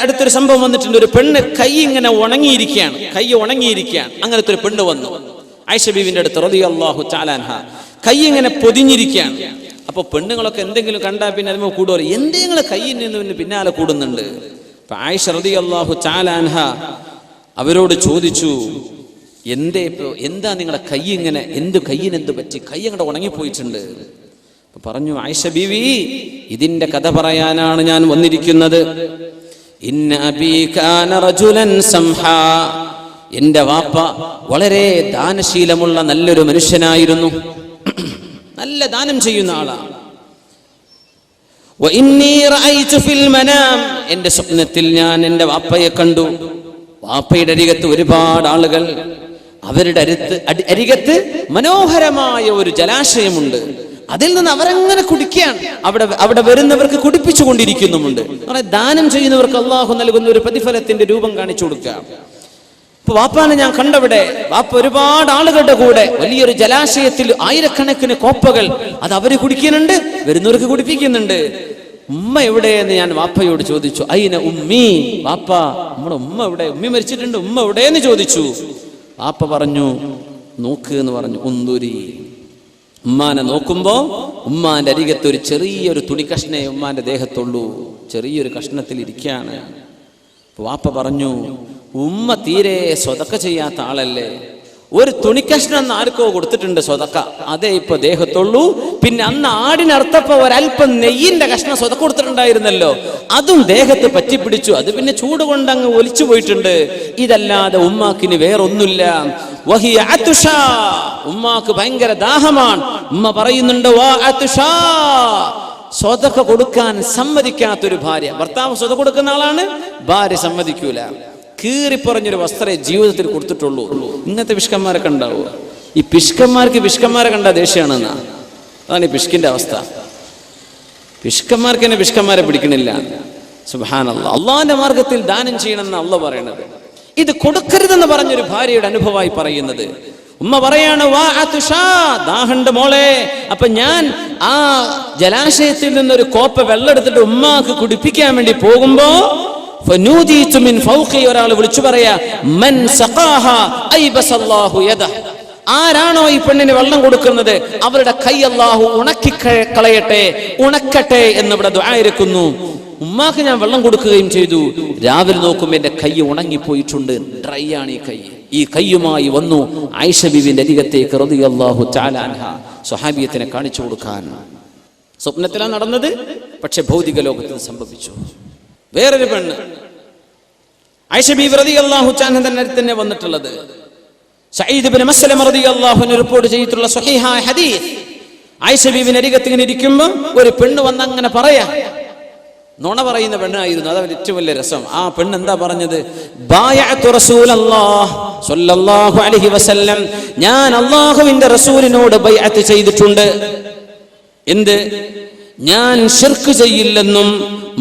അടുത്തൊരു സംഭവം വന്നിട്ടുണ്ട്. ഒരു പെണ്ണ് കൈ ഇങ്ങനെ ഉണങ്ങിയിരിക്കുകയാണ്, അങ്ങനത്തെ ഒരു പെണ്ണ് വന്നു ആയിഷ ബീവിന്റെ അടുത്ത് റളിയല്ലാഹു തആല അൻഹ. കൈ ഇങ്ങനെ പൊതിഞ്ഞിരിക്കുകയാണ്. അപ്പൊ പെണ്ണുങ്ങളൊക്കെ എന്തെങ്കിലും കണ്ടാൽ പിന്നെ അതിന് കൂടുവോ, എന്തെങ്കിലും കൈയിൽ നിന്ന് പിന്നാലെ കൂടുന്നുണ്ട്. അപ്പൊ ആയിഷ റളിയല്ലാഹു തആല അൻഹ അവരോട് ചോദിച്ചു, എന്താ നിങ്ങളുടെ കൈ ഇങ്ങനെ, കയ്യിന് എന്ത് പറ്റി, കൈ അങ്ങോട്ട് ഉണങ്ങിപ്പോയിട്ടുണ്ട്. പറഞ്ഞു, ആയിഷ ബീവി, ഇതിന്റെ കഥ പറയാനാണ് ഞാൻ വന്നിരിക്കുന്നത്. ഇന്ന അബീ കാന റജുലൻ സംഹാ, എന്റെ വാപ്പ വളരെ ദാനശീലമുള്ള നല്ലൊരു മനുഷ്യനായിരുന്നു, നല്ല ദാനം ചെയ്യുന്ന ആളാണ്. വഇന്നീ റഅയ്തു ഫിൽ മനാം, എന്റെ സ്വപ്നത്തിൽ ഞാൻ എന്റെ വാപ്പയെ കണ്ടു. വാപ്പയുടെ അരികത്ത് ഒരുപാട് ആളുകൾ, അവരുടെ അരികത്ത് മനോഹരമായ ഒരു ജലാശയമുണ്ട്. അതിൽ നിന്ന് അവരങ്ങനെ കുടിക്കുകയാണ്. അവിടെ വരുന്നവർക്ക് കുടിപ്പിച്ചു കൊണ്ടിരിക്കുന്നുമുണ്ട്. ദാനം ചെയ്യുന്നവർക്ക് അള്ളാഹു നൽകുന്ന ഒരു പ്രതിഫലത്തിന്റെ രൂപം കാണിച്ചു കൊടുക്കുക. ഇപ്പൊ വാപ്പാനെ ഞാൻ കണ്ടവിടെ, വാപ്പ ഒരുപാട് ആളുകളുടെ കൂടെ വലിയൊരു ജലാശയത്തിൽ ആയിരക്കണക്കിന് കോപ്പകൾ അത് അവര് കുടിക്കുന്നുണ്ട്, വരുന്നവർക്ക് കുടിപ്പിക്കുന്നുണ്ട്. ഉമ്മ എവിടെയെന്ന് ഞാൻ വാപ്പയോട് ചോദിച്ചു. അയിന ഉമ്മി, വാപ്പ നമ്മുടെ ഉമ്മ എവിടെ, ഉമ്മി മരിച്ചിട്ടുണ്ട്, ഉമ്മ എവിടെയെന്ന് ചോദിച്ചു. വാപ്പ പറഞ്ഞു, നോക്ക് എന്ന് പറഞ്ഞു. ഉന്തുരി, ഉമ്മാനെ നോക്കുമ്പോ ഉമ്മാന്റെ അരികത്ത് ഒരു ചെറിയൊരു തുണി കഷ്ണേ ഉമ്മാന്റെ ദേഹത്തുള്ളൂ, ചെറിയൊരു കഷ്ണത്തിൽ ഇരിക്കുകയാണ്. വാപ്പ പറഞ്ഞു, ഉമ്മ തീരെ സ്വതക്ക ചെയ്യാത്ത ആളല്ലേ, ഒരു തുണിക്കഷ്ണം ആർക്കോ കൊടുത്തിട്ടുണ്ട് സ്വതക്ക, അതേ ഇപ്പൊ ദേഹത്തുള്ളൂ. പിന്നെ അന്ന് ആടിനർത്ഥപ്പോ ഒരല്പം നെയ്യിന്റെ കഷ്ണം സ്വതക്ക കൊടുത്തിട്ടുണ്ടായിരുന്നല്ലോ, അതും ദേഹത്ത് പറ്റിപ്പിടിച്ചു, അത് പിന്നെ ചൂട് കൊണ്ട് അങ്ങ് ഒലിച്ചു പോയിട്ടുണ്ട്. ഇതല്ലാതെ ഉമ്മാക്കിന് വേറൊന്നുമില്ല. വഹിയ അതുഷാ, ഉമ്മാക്ക് ഭയങ്കര ദാഹമാണ്. ഉമ്മ പറയുന്നുണ്ട്, വാ അതുഷാ, സ്വതക്ക കൊടുക്കാൻ സമ്മതിക്കാത്തൊരു ഭാര്യ. ഭർത്താവ് സ്വതക്ക കൊടുക്കുന്ന ആളാണ്, ഭാര്യ സമ്മതിക്കൂല. കീറിപ്പറഞ്ഞൊരു വസ്ത്രേ ജീവിതത്തിൽ കൊടുത്തിട്ടുള്ളൂ. ഇങ്ങനത്തെ പിഷ്കന്മാരൊക്കെ ഉണ്ടാവുക. ഈ പിഷ്കന്മാരെ കണ്ട ദേഷ്യമാണെന്നാ, അതാണ് ഈ പിഷ്കിന്റെ അവസ്ഥ. പിഷ്കന്മാർക്ക് തന്നെ പിഷ്കന്മാരെ പിടിക്കണില്ല. സുബ്ഹാനല്ലാഹ്, അള്ളാഹിന്റെ മാർഗത്തിൽ ദാനം ചെയ്യണമെന്ന് അള്ളാഹ് പറയണത്. ഇത് കൊടുക്കരുതെന്ന് പറഞ്ഞൊരു ഭാര്യയുടെ അനുഭവമായി പറയുന്നത്. ഉമ്മ പറയാണ്, വാ അതുഷാ, ദാഹണ്ട് മോളെ. അപ്പൊ ഞാൻ ആ ജലാശയത്തിൽ നിന്നൊരു കോപ്പ വെള്ളം എടുത്തിട്ട് ഉമ്മാക്ക് കുടിപ്പിക്കാൻ വേണ്ടി പോകുമ്പോ ഒരാൾ വിളിച്ചു പറയാ, മൻ സഖാഹാ ഐബസല്ലാഹു യദഹ്, ആരാണോ ഈ പെണ്ണിന് വെള്ളം കൊടുക്കുന്നത് അവരുടെ കൈ അല്ലാഹു ഉണക്കി കളയട്ടെ, ഉണക്കട്ടെ എന്നിവിടെ ദുആ ഇരിക്കുന്നു. ഉമ്മാക്ക് ഞാൻ വെള്ളം കൊടുക്കുകയും ചെയ്തു. രാവിലെ നോക്കുമ്പോൾ എന്റെ കൈ ഉണങ്ങിപ്പോയിട്ടുണ്ട്, ഡ്രൈ ആണ് ഈ കൈയുമായി വന്നു ആയിഷ ബീവിന്റെ അരികത്തേക്ക് റളിയല്ലാഹു തആല അൻഹ, സ്വഹാബിയത്തിനെ കാണിച്ചു കൊടുക്കാൻ. സ്വപ്നത്തിലാണ് നടന്നത്, പക്ഷെ ഭൗതിക ലോകത്തിൽ സംഭവിച്ചു. വേറൊരു പെണ്ണ് ആയിഷ ബീവി റളിയല്ലാഹു തആല തന്നെ വന്നിട്ടുള്ളത്. സഈദ് ഇബ്നു മസ്ലമ റളിയല്ലാഹു അൻഹു റിപ്പോർട്ട് ചെയ്തിട്ടുള്ള സ്വഹീഹായ ഹദീസ്. ആയിഷ ബീവിന്റെ അരികത്ത് ഇങ്ങനെ ഇരിക്കുമ്പോൾ ഒരു പെണ്ണ് വന്ന് അങ്ങനെ പറയാ, നുണ പറയുന്ന പെണ്ണായിരുന്നു. അതാണ് ഏറ്റവും വലിയ രസം. ആ പെണ്ണ് എന്താ പറഞ്ഞത്? ബായഅതു റസൂലല്ലാഹ് സ്വല്ലല്ലാഹു അലൈഹി വസല്ലം, ഞാൻ അല്ലാഹുവിന്റെ റസൂലിനോട് ബൈഅത്ത് ചെയ്തിട്ടുണ്ട്. എന്ത്? ഞാൻ ശിർക്ക് ചെയ്യില്ലെന്നും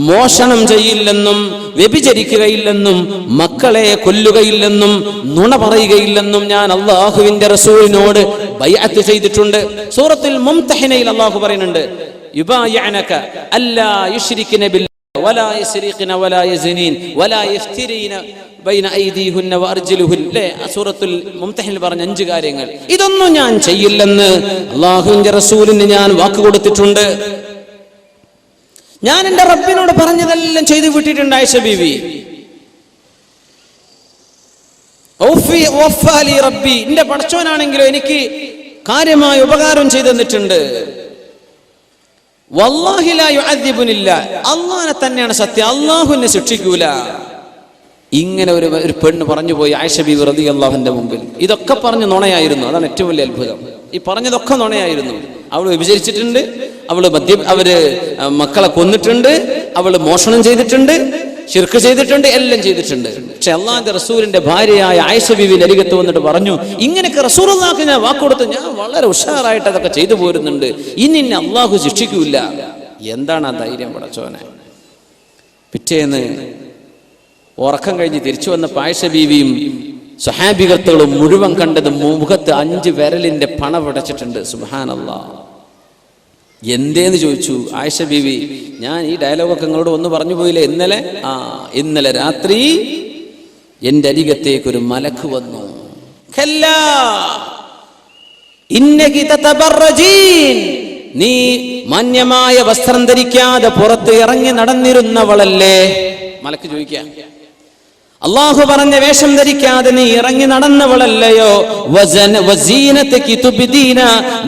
മോഷണം ചെയ്യില്ലെന്നും വ്യഭിചരിക്കുകയില്ലെന്നും മക്കളെ കൊല്ലുകയില്ലെന്നും നുണ പറയുകയില്ലെന്നും ഞാൻ അല്ലാഹുവിന്റെ റസൂലിനോട് ബൈഅത്ത് ചെയ്തിട്ടുണ്ട്. സൂറത്തുൽ മുംതഹിനയിൽ അല്ലാഹു പറയുന്നുണ്ട്, യുബായിഅനക അല്ലാ യുശ്രികന ബില്ലാഹി വലാ യസ്രിഖന വലാ യസ്നീൻ വലാ യഫ്തിരീന ബൈന ഐദീഹുന്ന വഅർജുലുഹുന്ന. സൂറത്തുൽ മുംതഹിനിൽ പറഞ്ഞ 5 കാര്യങ്ങൾ, ഇതൊന്നും ഞാൻ ചെയ്യില്ലെന്ന് അല്ലാഹുവിന്റെ റസൂലിന് ഞാൻ വാക്ക് കൊടുത്തിട്ടുണ്ട്. ഞാൻ എന്റെ റബ്ബിനോട് പറഞ്ഞതെല്ലാം ചെയ്തു വിട്ടിട്ടുണ്ട്. ആയിഷ ബീവി, റബ്ബി, എന്റെ പടച്ചോനാണെങ്കിലോ എനിക്ക് കാര്യമായ ഉപകാരം ചെയ്തു തന്നിട്ടുണ്ട്. വല്ലാഹി ലാ യുഅദ്ദിബുനില്ല, അല്ലാഹനെ തന്നെയാണ് സത്യം, അല്ലാഹു എന്നെ ശിക്ഷിക്കൂല. ഇങ്ങനെ ഒരു പെണ്ണ് പറഞ്ഞു പോയി ആയിഷ ബീവി റളിയല്ലാഹുവിന്റെ മുമ്പിൽ. ഇതൊക്കെ പറഞ്ഞു നുണയായിരുന്നു. അതാണ് ഏറ്റവും വലിയ അത്ഭുതം. ഈ പറഞ്ഞതൊക്കെ നുണയായിരുന്നു. അവള് വ്യഭിചരിച്ചിട്ടുണ്ട്, അവര് മക്കളെ കൊന്നിട്ടുണ്ട്, അവള് മോഷണം ചെയ്തിട്ടുണ്ട്, ശിർക്ക് ചെയ്തിട്ടുണ്ട്, എല്ലാം ചെയ്തിട്ടുണ്ട്. പക്ഷെ അള്ളാഹുവിന്റെ റസൂലിന്റെ ഭാര്യയായ ആയിഷ ബീവിന്റെ അരികത്ത് വന്നിട്ട് പറഞ്ഞു, ഇങ്ങനെയൊക്കെ റസൂലുള്ളാഹിക്ക് ഞാൻ വാക്കുകൊടുത്ത് ഞാൻ വളരെ ഉഷാറായിട്ട് അതൊക്കെ ചെയ്തു പോരുന്നുണ്ട്, ഇനി എന്നെ അള്ളാഹു ശിക്ഷിക്കൂല. എന്താണ് ആ ധൈര്യം പടച്ചോനെ? പിറ്റേന്ന് ഉറക്കം കഴിഞ്ഞ് തിരിച്ചു വന്നപ്പോൾ ആയിഷ ബീവിയും സ്വഹാബികത്തുകളും മുഴുവൻ കണ്ടത് മുഖത്ത് 5 വിരലിന്റെ പണ പിടച്ചിട്ടുണ്ട്. സുബ്ഹാനല്ലാഹ്, എന്തേന്ന് ചോദിച്ചു ആയിഷ ബീവി. ഞാൻ ഈ ഡയലോഗൊക്കെ നിങ്ങളോട് ഒന്ന് പറഞ്ഞു പോയില്ലേ ഇന്നലെ രാത്രി എന്റെ അരികത്തേക്കൊരു മലക്ക് വന്നു. നീ മാന്യമായ വസ്ത്രം ധരിക്കാതെ പുറത്ത് ഇറങ്ങി നടന്നിരുന്നവളല്ലേ? മലക്ക് ചോദിക്കാം. അള്ളാഹു പറഞ്ഞ വേഷം ധരിക്കാതെ നീ ഇറങ്ങി നടന്നവളല്ലയോ?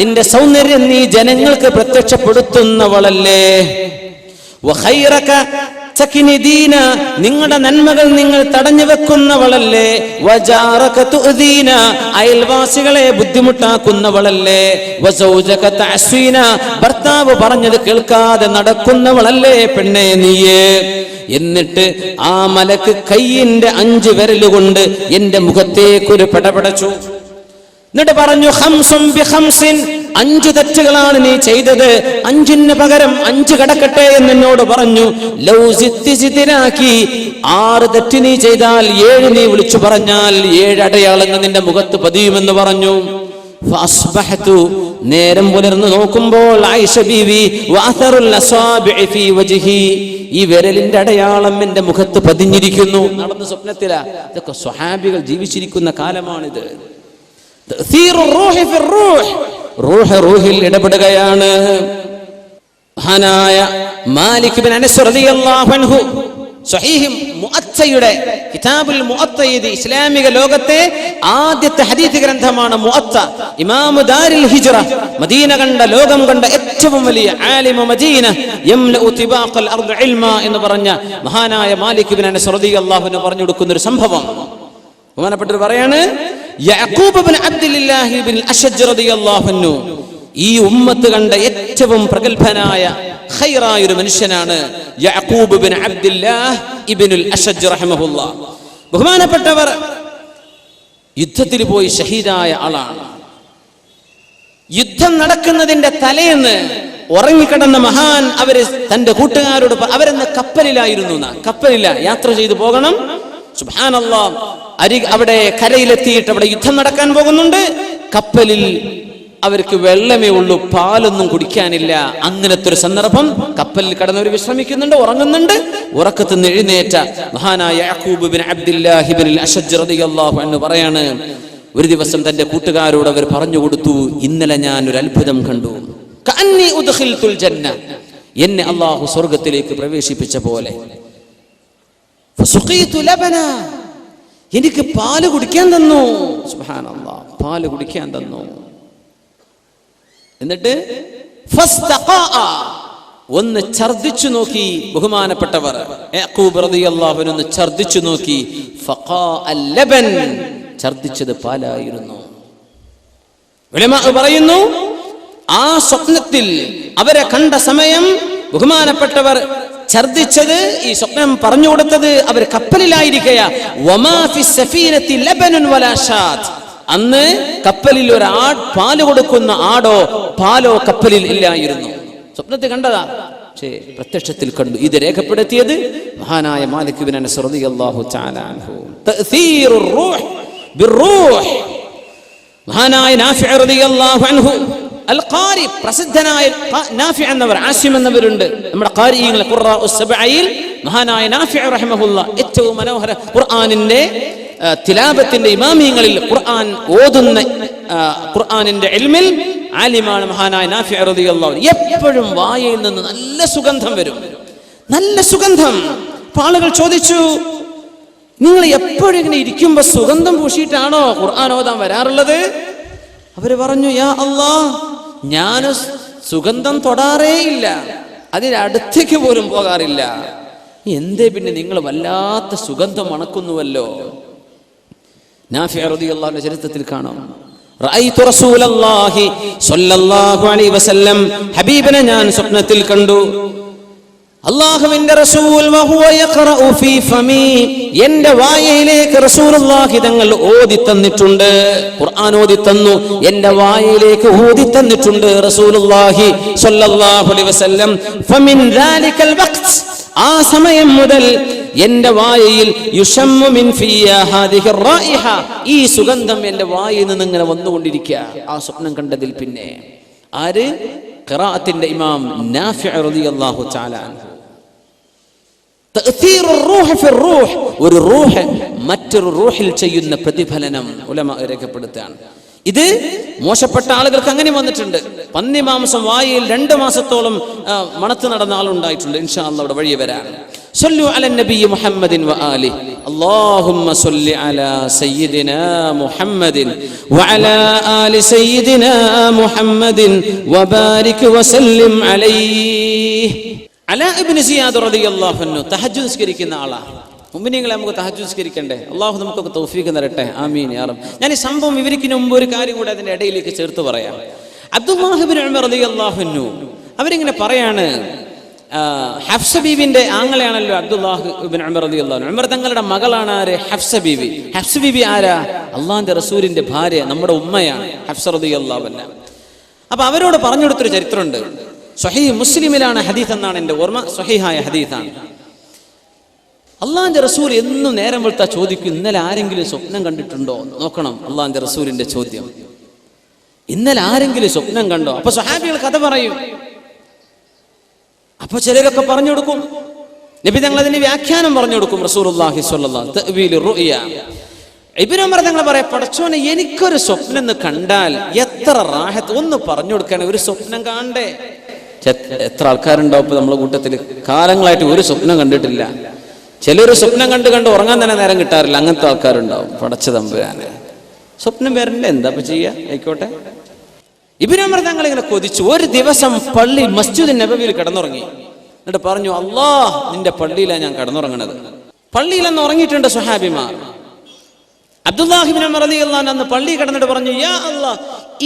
നിന്റെ സൗന്ദര്യം നീ ജനങ്ങൾക്ക് പ്രത്യക്ഷപ്പെടുത്തുന്നവളല്ലേ? നിങ്ങളുടെ നന്മകൾ നിങ്ങൾ തടഞ്ഞു വെക്കുന്നവളല്ലേ? അയൽവാസികളെ ബുദ്ധിമുട്ടാക്കുന്നവളല്ലേ? ഭർത്താവ് പറഞ്ഞത് കേൾക്കാതെ നടക്കുന്നവളല്ലേ പെണ്ണേ നീയേ? എന്നിട്ട് ആ മലക്ക് കയ്യിന്റെ 5 വിരലുകൊണ്ട് എന്റെ മുഖത്തേക്കൊരു പെടപെടച്ചു. എന്നിട്ട് പറഞ്ഞു, 5 തെറ്റുകളാണ് നീ ചെയ്തത്, 5ന് പകരം 5 കടക്കട്ടെ എന്നോട് പറഞ്ഞു. 6 തെറ്റ് നീ ചെയ്താൽ 7 നീ വിളിച്ചു പറഞ്ഞാൽ 7 അടയാളങ്ങൾ നിന്റെ മുഖത്ത് പതിയുമെന്ന് പറഞ്ഞു. നേരം പുലർന്നു നോക്കുമ്പോൾ ആയിഷ ബീവി ഈ വിരലിന്റെ അടയാളം എന്റെ മുഖത്ത് പതിഞ്ഞിരിക്കുന്നു. നടന്ന സ്വപ്നത്തിലാ. ഇതൊക്കെ സ്വഹാബികൾ ജീവിച്ചിരിക്കുന്ന കാലമാണിത്. റൂഹിൽ ഇടപെടുകയാണ്. മഹാനായ മാലിക് ബിൻ അനസ് റളിയല്ലാഹു അൻഹു സ്വഹീഹ് മുഅത്തയുടെ കിതാബുൽ മുഅത്ത, ഇസ്ലാമിക ലോകത്തെ ആദ്യത്തെ ഹദീസ് ഗ്രന്ഥമാണ് മുഅത്ത. ഇമാം ദാരിൽ ഹിജ്റ, മദീന കണ്ട ലോകം കണ്ട ഏറ്റവും വലിയ ആലിമ മദീന, യംലഉ തിബാഖൽ അർദ് ഇൽമ എന്ന് പറഞ്ഞ മഹാനായ മാലിക് ബിൻ അനസ് റളിയല്ലാഹു അൻഹു പറഞ്ഞു കൊടുക്കുന്ന ഒരു സംഭവം ബഹുമാനപ്പെട്ടവർ പറയാണ്. യഅഖൂബ് ബിൻ അബ്ദുല്ലാഹി ബിൻ അശ്അജ് റളിയല്ലാഹു അൻഹു ഈ ഉമ്മത്ത് കണ്ട ഏറ്റവും പ്രഗൽഭനായ ഖൈറായ ഒരു മനുഷ്യനാണ് യഅഖൂബ് ബിൻ അബ്ദുല്ലാഹ് ഇബ്നുൽ അശ്അജ് റഹിമഹുല്ലാഹ്. ബഹുമാനപ്പെട്ടവർ യുദ്ധത്തിൽ പോയി ഷഹീദായ ആളാണ്. യുദ്ധം നടക്കുന്നതിന്റെ തലേന്ന് ഉറങ്ങിക്കിടന്ന മഹാൻ അവര് തന്റെ കൂട്ടുകാരോട്, അവരെന്ന് കപ്പലിലായിരുന്നു, കപ്പലില്ല യാത്ര ചെയ്തു പോകണം. സുബ്ഹാനല്ലാഹ്, അവിടെ കരയിലെത്തിയിട്ട് അവിടെ യുദ്ധം നടക്കാൻ പോകുന്നുണ്ട്. കപ്പലിൽ അവർക്ക് വെള്ളമേ ഉള്ളൂ, പാലൊന്നും കുടിക്കാനില്ല. അങ്ങനത്തെ ഒരു സന്ദർഭം. കപ്പലിൽ കടന്നവർ വിശ്രമിക്കുന്നുണ്ട്, ഉറങ്ങുന്നുണ്ട്. ഉറക്കത്ത് നിന്ന് എഴുന്നേറ്റ മഹാനായ യഅഖൂബ് ബിൻ അബ്ദുല്ലാഹി ഇബ്നുൽ അശ്അജ് റളിയല്ലാഹു അൻഹു പറയാണ്, ഒരു ദിവസം തന്റെ കൂട്ടുകാരോട് അവർ പറഞ്ഞു കൊടുത്തു, ഇന്നലെ ഞാൻ ഒരു അത്ഭുതം കണ്ടു. കഅന്നി ഉദ്ഖിൽതുൽ ജന്ന, എന്നെ അല്ലാഹു സ്വർഗ്ഗത്തിലേക്ക് പ്രവേശിപ്പിച്ച പോലെ. ഫസുഖീതു ലബന, എനിക്ക് പാല് കുടിക്കാൻ തന്നു. സുബ്ഹാനല്ലാഹ്, പാല് കുടിക്കാൻ തന്നു. എന്നിട്ട് ഒന്ന് ഛർദിച്ചു നോക്കി ബഹുമാനപ്പെട്ടവർ. യഅഖൂബ് റളിയല്ലാഹു അൻഹു ഛർദിച്ചു നോക്കി. ഫഖാഅൽ ലബൻ, ഛർദിച്ചത് പാലായിരുന്നു. ഉലമാ പറയുന്നു, ആ സ്വപ്നത്തിൽ അവരെ കണ്ട സമയം ബഹുമാനപ്പെട്ടവർ ഛർദിച്ചത്, ഈ സ്വപ്നം പറഞ്ഞു കൊടുത്തത് അവർ കപ്പലിലായിരിക്കയാ. വമാ ഫിസ് സഫീനത്തി ലബനുൻ വലാ ഷാത്ത്, അന്ന് കപ്പലിൽ ഒരു പാല് കൊടുക്കുന്ന ആടോ പാലോ കപ്പലിൽ ഇല്ലായിരുന്നു. സ്വപ്നത്തിൽ കണ്ടതാ, പക്ഷേ പ്രത്യക്ഷത്തിൽ കണ്ടു. ഇത് രേഖപ്പെടുത്തിയത് മഹാനായ മാലിക് ബിൻ അനസ് റളിയല്ലാഹു തആല അൻഹു. തഅ്സീറുർ റൂഹ് ബിർറൂഹ്, മഹാനായ നാഫിഅ റളിയല്ലാഹു അൻഹു അൽ ഖാരി, പ്രസിദ്ധനായ നാഫിഅ എന്നവർ, ആസിം എന്നവരുണ്ട് നമ്മുടെ ഖാരിഈങ്ങൾ, ഖുറാഉസ് സബഈൽ. മഹാനായ നാഫിഅ റഹിമഹുല്ലാഹ് ഏറ്റവും മനോഹര ഖുർആനിന്റെ തിലാവത്തിന്റെ ഇമാമിയങ്ങളിൽ, ഖുർആൻ ഓതുന്ന ഖുർആനിന്റെ ഇൽമിൽ ആലിമാണ് മഹാനായ നാഫിഅ റളിയല്ലാഹു അൻഹു. എപ്പോഴും വായയിൽ നിന്ന് നല്ല സുഗന്ധം വരും, നല്ല സുഗന്ധം. ആളുകൾ ചോദിച്ചു, നിങ്ങൾ എപ്പോഴും ഇങ്ങനെ ഇരിക്കുമ്പോ സുഗന്ധം പൂശിയിട്ടാണോ ഖുർആൻ ഓതാൻ വരാറുള്ളത്? അവര് പറഞ്ഞു, യാ അല്ലാഹ്, ഞാൻ സുഗന്ധം തൊടാറേ ഇല്ല, അതിനടുത്തേക്ക് പോലും പോകാറില്ല. എന്തേ പിന്നെ നിങ്ങൾ വല്ലാത്ത സുഗന്ധം മണക്കുന്നുവല്ലോ? നാഫിഅ റളിയല്ലാഹു അൻഹു ചരിത്രത്തിൽ കാണാം, റഅയ്തു റസൂലല്ലാഹി സ്വല്ലല്ലാഹു അലൈഹി വസല്ലം, ഹബീബിനെ ഞാൻ സ്വപ്നത്തിൽ കണ്ടു. അല്ലാഹുവിന്റെ റസൂൽ വഹുവ യഖറഉ ഫീ ഫമി, എന്റെ വായയിലേക്ക് റസൂലുള്ളാഹി തങ്ങൾ ഓതി തന്നിട്ടുണ്ട്, ഖുർആൻ ഓതി തന്നു, എന്റെ വായയിലേക്ക് ഓതി തന്നിട്ടുണ്ട് റസൂലുള്ളാഹി സ്വല്ലല്ലാഹു അലൈഹി വസല്ലം. ഫമിൻ ദാലികൽ വഖ്ത്, ആ സമയം മുതൽ എന്റെ വായയിൽ യുശമ്മു മിൻ ഫിയ ഹാദിഹി റായിഹ, ഈ സുഗന്ധം എന്റെ വായയിൽ നിന്ന് ഇങ്ങനെ വന്നുകൊണ്ടിരിക്കുക. ആ സ്വപ്നം കണ്ടതിൽ പിന്നെ ആര്? ഖിറാഅത്തിന്റെ ഇമാം നാഫിഅ് റളിയല്ലാഹു തആല അൻഹു. തഅ്തീറുർ റൂഹ് ഫിർ റൂഹ്, ഒരു റൂഹ് മറ്റൊരു റൂഹിൽ ചെയ്യുന്ന പ്രതിഫലനം ഉലമാ രേഖപ്പെടുത്തുകയാണ്. ഇത് മോശപ്പെട്ട ആളുകൾക്ക് അങ്ങനെ വന്നിട്ടുണ്ട്. പന്നി മാംസം വായിൽ 2 മാസത്തോളം മണത്ത് നടന്ന ആളുണ്ടായിട്ടുണ്ട്. ഇൻഷാ അല്ലാഹ് അവിടെ വഴി വരാൻ. സല്ലു അലൻ നബി മുഹമ്മദിൻ വആലിഹി അല്ലാഹുമ്മ സല്ലി അലാ സയ്യിദിനാ മുഹമ്മദിൻ വഅലാ ആലി സയ്യിദിനാ മുഹമ്മദിൻ വബാരിക് വസല്ലിം അലൈഹി. അലാ ഇബ്നു സിയാദ് റളിയല്ലാഹു അൻഹു തഹജ്ജുദ് നിസ്കരിക്കുന്ന ആളാണ്. മുഅ്മിനീങ്ങളെ നമുക്ക് തഹജ്ജുദ് നിസ്കരിക്കണ്ടേ? അല്ലാഹു നമുക്കൊക്കെ തൗഫീഖ് തരട്ടെ, ആമീൻ യാ റബ്ബ്. ഞാൻ ഈ സംഭവം വിവരിക്കുന്ന മുമ്പ് ഒരു കാര്യം കൂടെ അതിന്റെ ഇടയിലേക്ക് ചേർത്ത് പറയാം. അബ്ദുല്ലാഹ് ഇബ്നു ഉമർ റളിയല്ലാഹു അൻഹു അവരിങ്ങനെ പറയാണ്, ഹഫ്സ ബീവിന്റെ ആങ്ങളെയാണല്ലോ അബ്ദുല്ലാഹ് ഇബ്നു ഉമർ റളിയല്ലാഹു അൻഹു. ഉമർ തങ്ങളുടെ മകളാണ് ആര്? ഹഫ്സ ബീവി. ഹഫ്സ ബീവി ആരാ? അള്ളാഹിന്റെ റസൂലിന്റെ ഭാര്യ, നമ്മുടെ ഉമ്മയാണ് ഹഫ്സ റളിയല്ലാഹു അൻഹ. അപ്പൊ അവരോട് പറഞ്ഞു കൊടുത്തൊരു ചരിത്രമുണ്ട്. സ്വഹീഹ് മുസ്ലിമിലാണ് ഹദീസ് എന്നാണ് എൻ്റെ ഓർമ്മ, സ്വഹീഹായ ഹദീസാണ്. അള്ളാഹിന്റെ റസൂൽ എന്നും നേരം വെളുത്താ ചോദിക്കും, ഇന്നലെ ആരെങ്കിലും സ്വപ്നം കണ്ടിട്ടുണ്ടോ? നോക്കണം അള്ളാഹിന്റെ റസൂലിന്റെ ചോദ്യം, ഇന്നലെ ആരെങ്കിലും സ്വപ്നം കണ്ടോ? അപ്പൊ സ്വഹാബികൾ കഥ പറയും. അപ്പൊ ചിലരൊക്കെ പറഞ്ഞു കൊടുക്കും, നബി തങ്ങൾ അതിന് വ്യാഖ്യാനം പറഞ്ഞു കൊടുക്കും. റസൂലുള്ളാഹി സ്വല്ലല്ലാഹു അലൈഹി വസല്ലം തഅ്വീൽ റുഅ്യ. ഇബ്നു ഉമർ തങ്ങൾ പറയാ, പടച്ചോനെ എനിക്കൊരു സ്വപ്നം എന്ന് കണ്ടാൽ എത്ര റാഹത്ത്, ഒന്ന് പറഞ്ഞു കൊടുക്കാനേ, ഒരു സ്വപ്നം കാണണ്ടേ? എത്ര ആൾക്കാരുണ്ടാവും ഇപ്പൊ നമ്മളെ കൂട്ടത്തിൽ കാലങ്ങളായിട്ട് ഒരു സ്വപ്നം കണ്ടിട്ടില്ല. ചിലർ സ്വപ്നം കണ്ട് ഉറങ്ങാൻ തന്നെ നേരം കിട്ടാറില്ല. അങ്ങനത്തെ ആൾക്കാരുണ്ടാവും. പടച്ച തമ്പുരാനെ, സ്വപ്നം വരണ്ടേ, എന്താ ഇപ്പൊ ചെയ്യാ, ആയിക്കോട്ടെ. ഇബ്നു ഉമർ തങ്ങൾ ഇങ്ങനെ കൊതിച്ചു. ഒരു ദിവസം പള്ളി മസ്ജിദ് നബവിയിൽ കിടന്നുറങ്ങി. എന്നിട്ട് പറഞ്ഞു, അല്ലാഹ് നിന്റെ പള്ളിയിലാണ് ഞാൻ കിടന്നുറങ്ങണത്. പള്ളിയിലെന്ന് ഉറങ്ങിയിട്ടുണ്ട് സ്വഹാബിമാർ. അബ്ദുല്ലാഹി ഇബ്നു ഉമർ റളിയല്ലാഹു അൻഹു അന്ന് പള്ളി കിടന്നിട്ട് പറഞ്ഞു, യാ അല്ലാഹ്,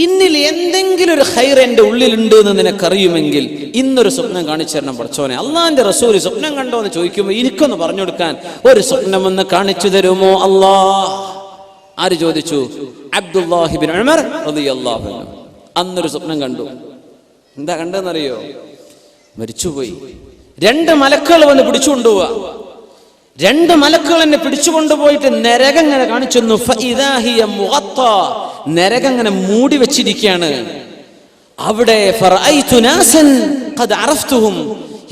ഇന്നിൽ എന്തെങ്കിലും ഒരു ഖൈർ എൻ്റെ ഉള്ളിലുണ്ട് എന്ന് നിനക്കറിയുമെങ്കിൽ ഇന്നൊരു സ്വപ്നം കാണിച്ചു തരണം പടച്ചോനെ. അള്ളാഹിന്റെ റസൂൽ സ്വപ്നം കണ്ടോ എന്ന് ചോദിക്കുമ്പോൾ എനിക്കൊന്ന് പറഞ്ഞു കൊടുക്കാൻ ഒരു സ്വപ്നം ഒന്ന് കാണിച്ചു തരുമോ അല്ലാഹ്? ആര് ചോദിച്ചു? അബ്ദുല്ലാഹി ഇബ്നു ഉമർ റളിയല്ലാഹു അൻഹു. അന്നൊരു സ്വപ്നം കണ്ടു. എന്താ കണ്ടെന്നറിയോ? മരിച്ചുപോയി. 2 മലക്കുകൾ വന്ന് പിടിച്ചുകൊണ്ടുപോവാ. 2 മലക്കുകൾ എന്നെ പിടിച്ചുകൊണ്ടുപോയിട്ട് നരകം ഇങ്ങനെ കാണിച്ചു. നരകം ഇങ്ങനെ മൂടി വെച്ചിരിക്കുകയാണ്. അവിടെ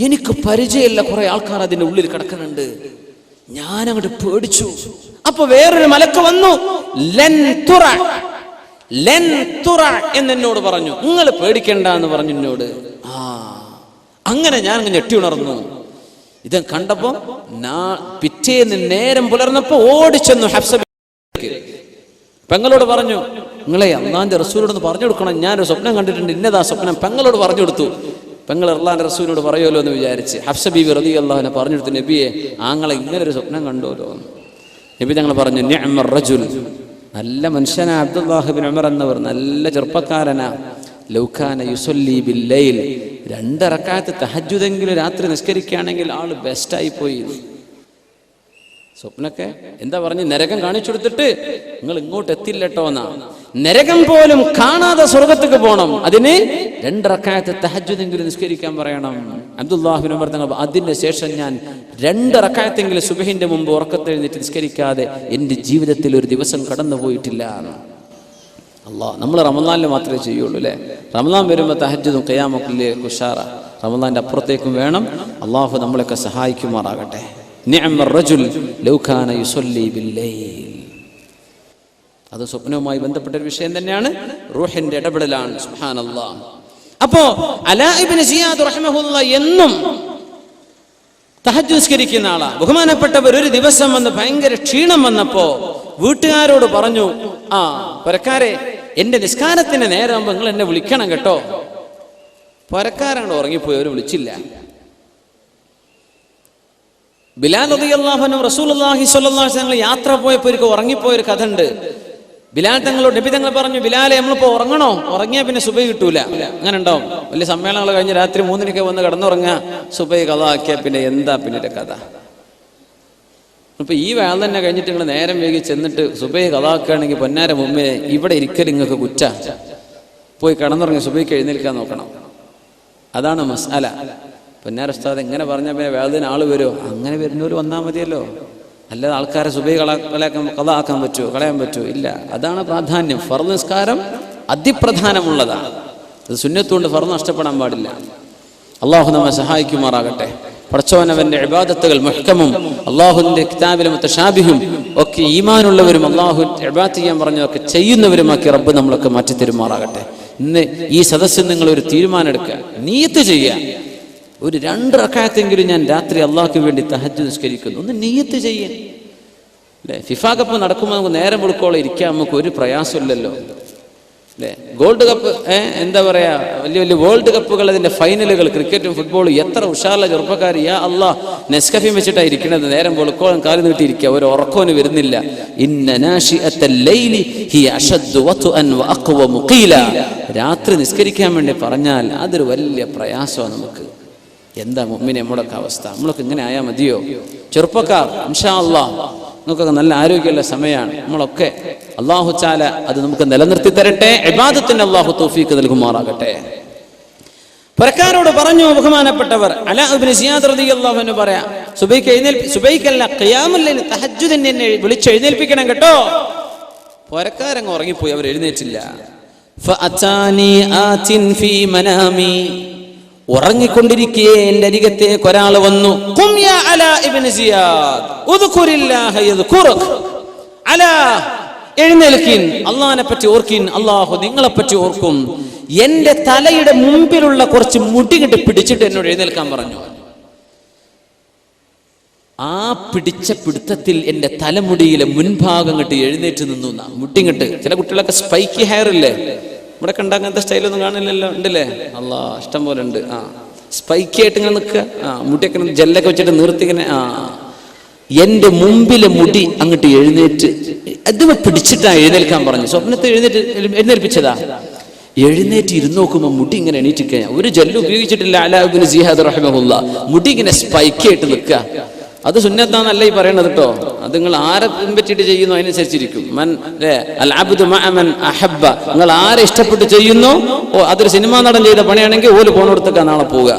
എനിക്ക് പരിചയമില്ല കുറെ ആൾക്കാർ അതിന്റെ ഉള്ളിൽ കിടക്കുന്നുണ്ട്. ഞാൻ അങ്ങോട്ട് പേടിച്ചു. അപ്പൊ വേറൊരു മലക്ക് വന്നു, എന്നോട് പറഞ്ഞു, നിങ്ങൾ പേടിക്കണ്ട എന്ന് പറഞ്ഞു എന്നോട്. അങ്ങനെ ഞാൻ ഞെട്ടി ഉണർന്നു. ഇത് കണ്ടപ്പോ പിറ്റേന്ന് നേരം പുലർന്നപ്പോ ഓടിച്ചെന്നു ഹഫ്സ പെങ്ങളോട് പറഞ്ഞു, നിങ്ങളെ അള്ളാഹിന്റെ റസൂലിനോട് പറഞ്ഞു കൊടുക്കണം, ഞാനൊരു സ്വപ്നം കണ്ടിട്ടുണ്ട്, ഇന്നതാ സ്വപ്നം. പെങ്ങളോട് പറഞ്ഞു കൊടുത്തു. പെങ്ങൾ അള്ളാഹിന്റെ റസൂലിനോട് പറയുമല്ലോ എന്ന് വിചാരിച്ച് ഹഫ്സ ബീവി റളിയല്ലാഹു അൻഹ പറഞ്ഞു കൊടുത്തു, നബിയെ ആങ്ങളെ ഇങ്ങനെ ഒരു സ്വപ്നം കണ്ടോലോ. നബി തങ്ങൾ പറഞ്ഞു, നിഅ്മർ റജുൽ, നല്ല മനുഷ്യനാ അബ്ദുല്ലാഹി ഇബ്നു ഉമർ എന്നവർ, നല്ല ചെറുപ്പക്കാരനാ. ലൗ കാന യുസല്ലി ബില്ലൈൽ, 2 റക്അത്ത് തഹജ്ജുദെങ്കിലും രാത്രി നിസ്കരിക്കുകയാണെങ്കിൽ ആള് ബെസ്റ്റായി പോയി. സ്വപ്നൊക്കെ എന്താ പറഞ്ഞു? നരകം കാണിച്ചു കൊടുത്തിട്ട് നിങ്ങൾ ഇങ്ങോട്ട് എത്തില്ലട്ടോ എന്നാ. നരകം പോലും കാണാതെ സ്വർഗത്തേക്ക് പോകണം, അതിന് 2 റക്അത്ത് തഹജ്ജുദെങ്കിലും നിസ്കരിക്കാൻ പറയണം. അബ്ദുല്ലാഹി ഇബ്നു ഉമർ തങ്ങൾ, അതിന് ശേഷം ഞാൻ 2 റക്അത്തെങ്കിലും സുബ്ഹിന്റെ മുമ്പ് ഉറക്കത്തെഴുന്നേറ്റ് നിസ്കരിക്കാതെ എൻ്റെ ജീവിതത്തിൽ ഒരു ദിവസം കടന്നു പോയിട്ടില്ല. അല്ലാഹ്, നമ്മൾ റമളാനിൽ മാത്രമേ ചെയ്യുള്ളൂ അല്ലേ? റമളാൻ വരുമ്പോൾ തഹജ്ജുദും ഖിയാമൊക്കെ ഉഷാറ. റമളാന്റെ അപ്പുറത്തേക്കും വേണം. അള്ളാഹു നമ്മളെയൊക്കെ സഹായിക്കുമാറാകട്ടെ. നിഅ്മർ റജുൽ ലൗ കാന യുസല്ലി ബില്ലൈൽ. അത് സ്വപ്നവുമായി ബന്ധപ്പെട്ട ഒരു വിഷയം തന്നെയാണ്. റൂഹിന്റെ ഇടപെടലാണ്. സുബ്ഹാനല്ലാഹ്. അപ്പോ അലാ ഇബ്നു സിയാദ് റഹിമഹുല്ലാഹ് എന്നും തഹജ്ജുദ് നിസ്കരിക്കുന്ന ആളാ. ബഹുമാനപ്പെട്ടവർ ഒരു ദിവസം വന്ന് ഭയങ്കര ക്ഷീണം വന്നപ്പോ വീട്ടുകാരോട് പറഞ്ഞു, പരക്കാരെ, എന്റെ നിസ്കാരത്തിന് നേരമാകുമ്പോ നിങ്ങൾ എന്നെ വിളിക്കണം കേട്ടോ. പരക്കാരങ്ങൾ ഉറങ്ങിപ്പോയി, അവർ വിളിച്ചില്ല. ബിലാൽ റളിയല്ലാഹു അൻഹു റസൂലുള്ളാഹി സ്വല്ലല്ലാഹു അലൈഹി വസല്ലം യാത്ര പോയപ്പോൾ ഒരിക്കൽ ഉറങ്ങിപ്പോയൊരു കഥ ഉണ്ട്. ബിലാൽ തങ്ങളോട് നബി തങ്ങൾ പറഞ്ഞു, ബിലാലെ നമ്മളിപ്പോ ഉറങ്ങണോ? ഉറങ്ങിയാൽ പിന്നെ സുബഹി കിട്ടൂല. അങ്ങനെ ഉണ്ടാവും. വലിയ സമ്മേളനങ്ങൾ കഴിഞ്ഞ് രാത്രി 3 വന്ന് കിടന്നുറങ്ങുക, സുബഹി ഖളാ ആക്കിയാൽ പിന്നെ എന്താ പിന്നെ കഥ? ഇപ്പൊ ഈ വേള തന്നെ കഴിഞ്ഞിട്ട് നിങ്ങൾ നേരം വൈകി ചെന്നിട്ട് സുബഹി ഖളാ ആക്കുകയാണെങ്കിൽ പൊന്നാര മുമ്പേ ഇവിടെ ഇരിക്കൽ നിങ്ങൾക്ക് കുറ്റ. പോയി കിടന്നുറങ്ങി സുബഹിക്ക് എഴുന്നേൽക്കാൻ നോക്കണം. അതാണ് മസ്അല. പൊന്നാര ഉസ്താദ് എങ്ങനെ പറഞ്ഞാൽ പിന്നെ വേളത്തിന് ആള് വരുമോ? അങ്ങനെ വരുന്നവർ വന്നാൽ മതിയല്ലോ. അല്ലാതെ ആൾക്കാരെ സുബഹി ഖളാ ആക്കാൻ പറ്റുമോ? കളയാൻ പറ്റുമോ? ഇല്ല. അതാണ് പ്രാധാന്യം. ഫർള് നിസ്കാരം അതിപ്രധാനമുള്ളതാണ്. അത് സുന്നത്തുകൊണ്ട് ഫർദ് നഷ്ടപ്പെടാൻ പാടില്ല. അള്ളാഹു നമ്മെ സഹായിക്കുമാറാകട്ടെ. പടച്ചവനവന്റെ ഇബാദത്തുകൾ മുഹ്കമും അള്ളാഹുവിന്റെ കിതാബിലെ മുത്തശാബിഹും ഒക്കെ ഈമാനുള്ളവരും അള്ളാഹു ഇബാദത്ത് ചെയ്യാൻ പറഞ്ഞതൊക്കെ ചെയ്യുന്നവരുമാക്കി റബ്ബ് നമ്മളൊക്കെ മാറ്റി തരുമാറാകട്ടെ. ഇന്ന് ഈ സദസ്സിൽ നിങ്ങൾ ഒരു തീരുമാനം എടുക്കുക, നിയ്യത്ത് ചെയ്യുക. ഒരു 2 റക്അത്തെങ്കിലും ഞാൻ രാത്രി അള്ളാഹ്ക്ക് വേണ്ടി തഹജ്ജുദ് നിസ്കരിക്കുന്നു. ഒന്ന് നിയ്യത്ത് ചെയ്യാൻ അല്ലേ. ഫിഫ കപ്പ് നടക്കുമ്പോൾ നമുക്ക് നേരം വെളുക്കോളം ഇരിക്കാൻ നമുക്ക് ഒരു പ്രയാസമില്ലല്ലോ അല്ലേ. ഗോൾഡ് കപ്പ് എന്താ പറയാ, വലിയ വലിയ വേൾഡ് കപ്പുകൾ, അതിന്റെ ഫൈനലുകൾ, ക്രിക്കറ്റും ഫുട്ബോളും, എത്ര ഉഷാറുള്ള ചെറുപ്പക്കാർ യാ അള്ളാഹ് നെസ്കഫിയും വെച്ചിട്ടാണ് ഇരിക്കുന്നത്. നേരം വെളുക്കോളം കാല് നീട്ടിയിരിക്കുക, ഒരു ഉറക്കോന് വരുന്നില്ല. ഇന്ന നാശിഅത്തൽ ലൈലി ഹിയ അശദ്ദു വത്അൻ വഅഖ്വമു ഖീല. രാത്രി നിസ്കരിക്കാൻ വേണ്ടി പറഞ്ഞാൽ അതൊരു വലിയ പ്രയാസമാണ് നമുക്ക്. എന്താ മുഅ്മിനെ നമ്മുടെയൊക്കെ അവസ്ഥ? നമ്മളൊക്കെ ഇങ്ങനെ ആയാൽ മതിയോ? ചെറുപ്പക്കാർ ഇൻഷാ അല്ലാഹ് നമുക്കൊക്കെ നല്ല ആരോഗ്യമുള്ള സമയമാണ്. നമ്മളൊക്കെ അല്ലാഹു തആല അത് നമുക്ക് നിലനിർത്തി തരട്ടെ. ഇബാദത്തിന് അല്ലാഹു തൗഫീഖ് നൽകുമാറാകട്ടെ. പരക്കാരോട് പറഞ്ഞു ബഹുമാനപ്പെട്ടവർ അലാ ഇബ്നു സിയാദ് റളിയല്ലാഹു അൻഹു പറയാ, സുബൈക്കല്ല ഖിയാമുൽ ലൈൽ തഹജ്ജുദിന് എന്നെ വിളിച്ചെഴുന്നേൽപ്പിക്കണം കേട്ടോ. പരക്കാരങ്ങ് ഉറങ്ങിപ്പോയി, അവർ എഴുന്നേറ്റില്ല. ഫഅതാനി ആതിൻ ഫീ മനാമി. ഉറങ്ങിക്കൊണ്ടിരിക്കേ എന്റെ അരികത്തേക്ക് ഒരാൾ വന്നു. ഖും യാ അലാ ഇബ്നു സിയാദ് ഉദ്കുരില്ലാഹ യദ്കുറുക. അലാ, എഴുന്നേൽക്കിൻ, അള്ളാഹിനെ പറ്റി ഓർക്കിൻ, അള്ളാഹു നിങ്ങളെ പറ്റി ഓർക്കും. എന്റെ തലയുടെ മുമ്പിലുള്ള കുറച്ച് മുടി കെട്ടി പിടിച്ചിട്ട് എന്നോട് എഴുന്നേൽക്കാൻ പറഞ്ഞു. ആ പിടിച്ച പിടുത്തത്തിൽ എന്റെ തലമുടിയിലെ മുൻഭാഗം കെട്ടി എഴുന്നേറ്റ് നിന്നു. മുടി കെട്ട്, ചില കുട്ടികളൊക്കെ സ്പൈക്കി ഹെയർ ഇല്ലേ, ഇവിടെ കണ്ട അങ്ങനത്തെ സ്റ്റൈലൊന്നും കാണില്ലല്ലോ, ഉണ്ടല്ലേ? അല്ലാ, ഇഷ്ടം പോലെ ഉണ്ട്. സ്പൈക്കി ആയിട്ട് ഇങ്ങനെ നിൽക്കുക, മുടിയൊക്കെ ജെല്ലൊക്കെ വെച്ചിട്ട് നിർത്തി ഇങ്ങനെ. എന്റെ മുമ്പിലെ മുടി അങ്ങോട്ട് എഴുന്നേറ്റ് അത് പിടിച്ചിട്ടാ എഴുന്നേൽക്കാൻ പറഞ്ഞു. സ്വപ്നത്തെ എഴുന്നേൽപ്പിച്ചതാ. എഴുന്നേറ്റ് ഇരുന്ന് നോക്കുമ്പോൾ മുടി ഇങ്ങനെ എണീറ്റിക്കഴിഞ്ഞ ഒരു ജെല്ല് ഉപയോഗിച്ചിട്ടില്ല. അലാ ഇബ്നു സിയാദ് റഹിമഹുല്ലാ മുടി ഇങ്ങനെ സ്പൈക്കി ആയിട്ട് നിൽക്കുക. അത് സുന്നത്താന്നല്ല ഈ പറയണത് കേട്ടോ. അത് നിങ്ങൾ ആരെ പിൻപറ്റിയിട്ട് ചെയ്യുന്നു അതിനനുസരിച്ചിരിക്കും. നിങ്ങൾ ആരെ ഇഷ്ടപ്പെട്ട് ചെയ്യുന്നു, അതൊരു സിനിമാ നടൻ ചെയ്ത പണിയാണെങ്കിൽ ഓല് പോണോടത്തേക്കാ നാളെ പോവുക.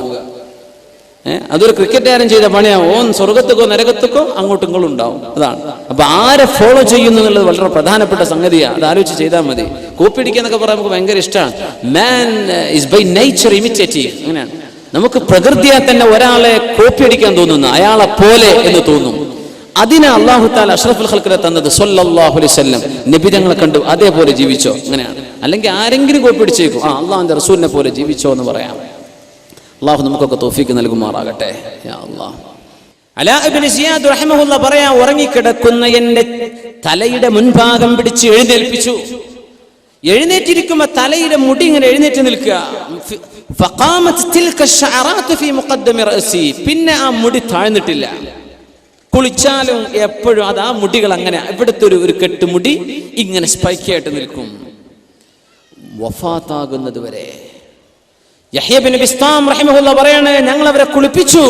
അതൊരു ക്രിക്കറ്റുകാരൻ ചെയ്ത പണിയാണ്, ഓൻ സ്വർഗത്തേക്കോ നരകത്തേക്കോ അങ്ങോട്ടും ഇങ്ങോട്ടും ഉണ്ടാവും. അതാണ്. അപ്പൊ ആരെ ഫോളോ ചെയ്യുന്നു എന്നുള്ളത് വളരെ പ്രധാനപ്പെട്ട സംഗതിയാണ്. അത് ആലോചിച്ച് ചെയ്താൽ മതി. കോപ്പി അടിക്കാന്നൊക്കെ പറയാൻ നമുക്ക് ഭയങ്കര ഇഷ്ടമാണ്. Man is by nature imitative. അങ്ങനെയാണ്. നമുക്ക് പ്രകൃതിയാ തന്നെ ഒരാളെ കോപ്പി അടിക്കാൻ തോന്നുന്നു, അയാളെ പോലെ എന്ന് തോന്നും. അതിനെ അല്ലാഹു തആല അഷ്റഫുൽ ഖൽഖിനെ തന്നത് സ്വല്ലല്ലാഹു അലൈഹി വസല്ലം. നബി തങ്ങളെ കണ്ടു അതേപോലെ ജീവിച്ചോ, അങ്ങനെയാണ്. അല്ലെങ്കിൽ ആരെങ്കിലും കോപ്പി അടിച്ചേക്കും, അള്ളാഹുവിന്റെ റസൂലിനെ പോലെ ജീവിച്ചോ എന്ന് പറയാം. അള്ളാഹു നമുക്കൊക്കെ തൗഫീഖ് നൽകുമാറാകട്ടെ. യാ അല്ലാഹ്. അലാ ഇബ്നു സിയാദ് റഹിമഹുല്ലാ പറയാ, ഉറങ്ങിക്കിടക്കുന്ന എന്റെ തലയുടെ മുൻഭാഗം പിടിച്ച് എഴുന്നേൽപ്പിച്ചു. എഴുന്നേറ്റിരിക്കുമ്പോ തലയുടെ മുടി ഇങ്ങനെ എഴുന്നേറ്റ് നിൽക്കുക. പിന്നെ ആ മുടി താഴ്ന്നിട്ടില്ല. കുളിച്ചാലും എപ്പോഴും അത് ആ മുടികൾ അങ്ങനെ ഇവിടുത്തെ ഒരു കെട്ടുമുടി ഇങ്ങനെ സ്പൈക്കായിട്ട് നിൽക്കും വഫാത്താകുന്നത് വരെ. യഹ്യ ഇബ്നു ബിസ്താം റഹിമഹുല്ലാഹ് പറയാണ്, ഞങ്ങൾ അവരെ കുളിപ്പിച്ചു.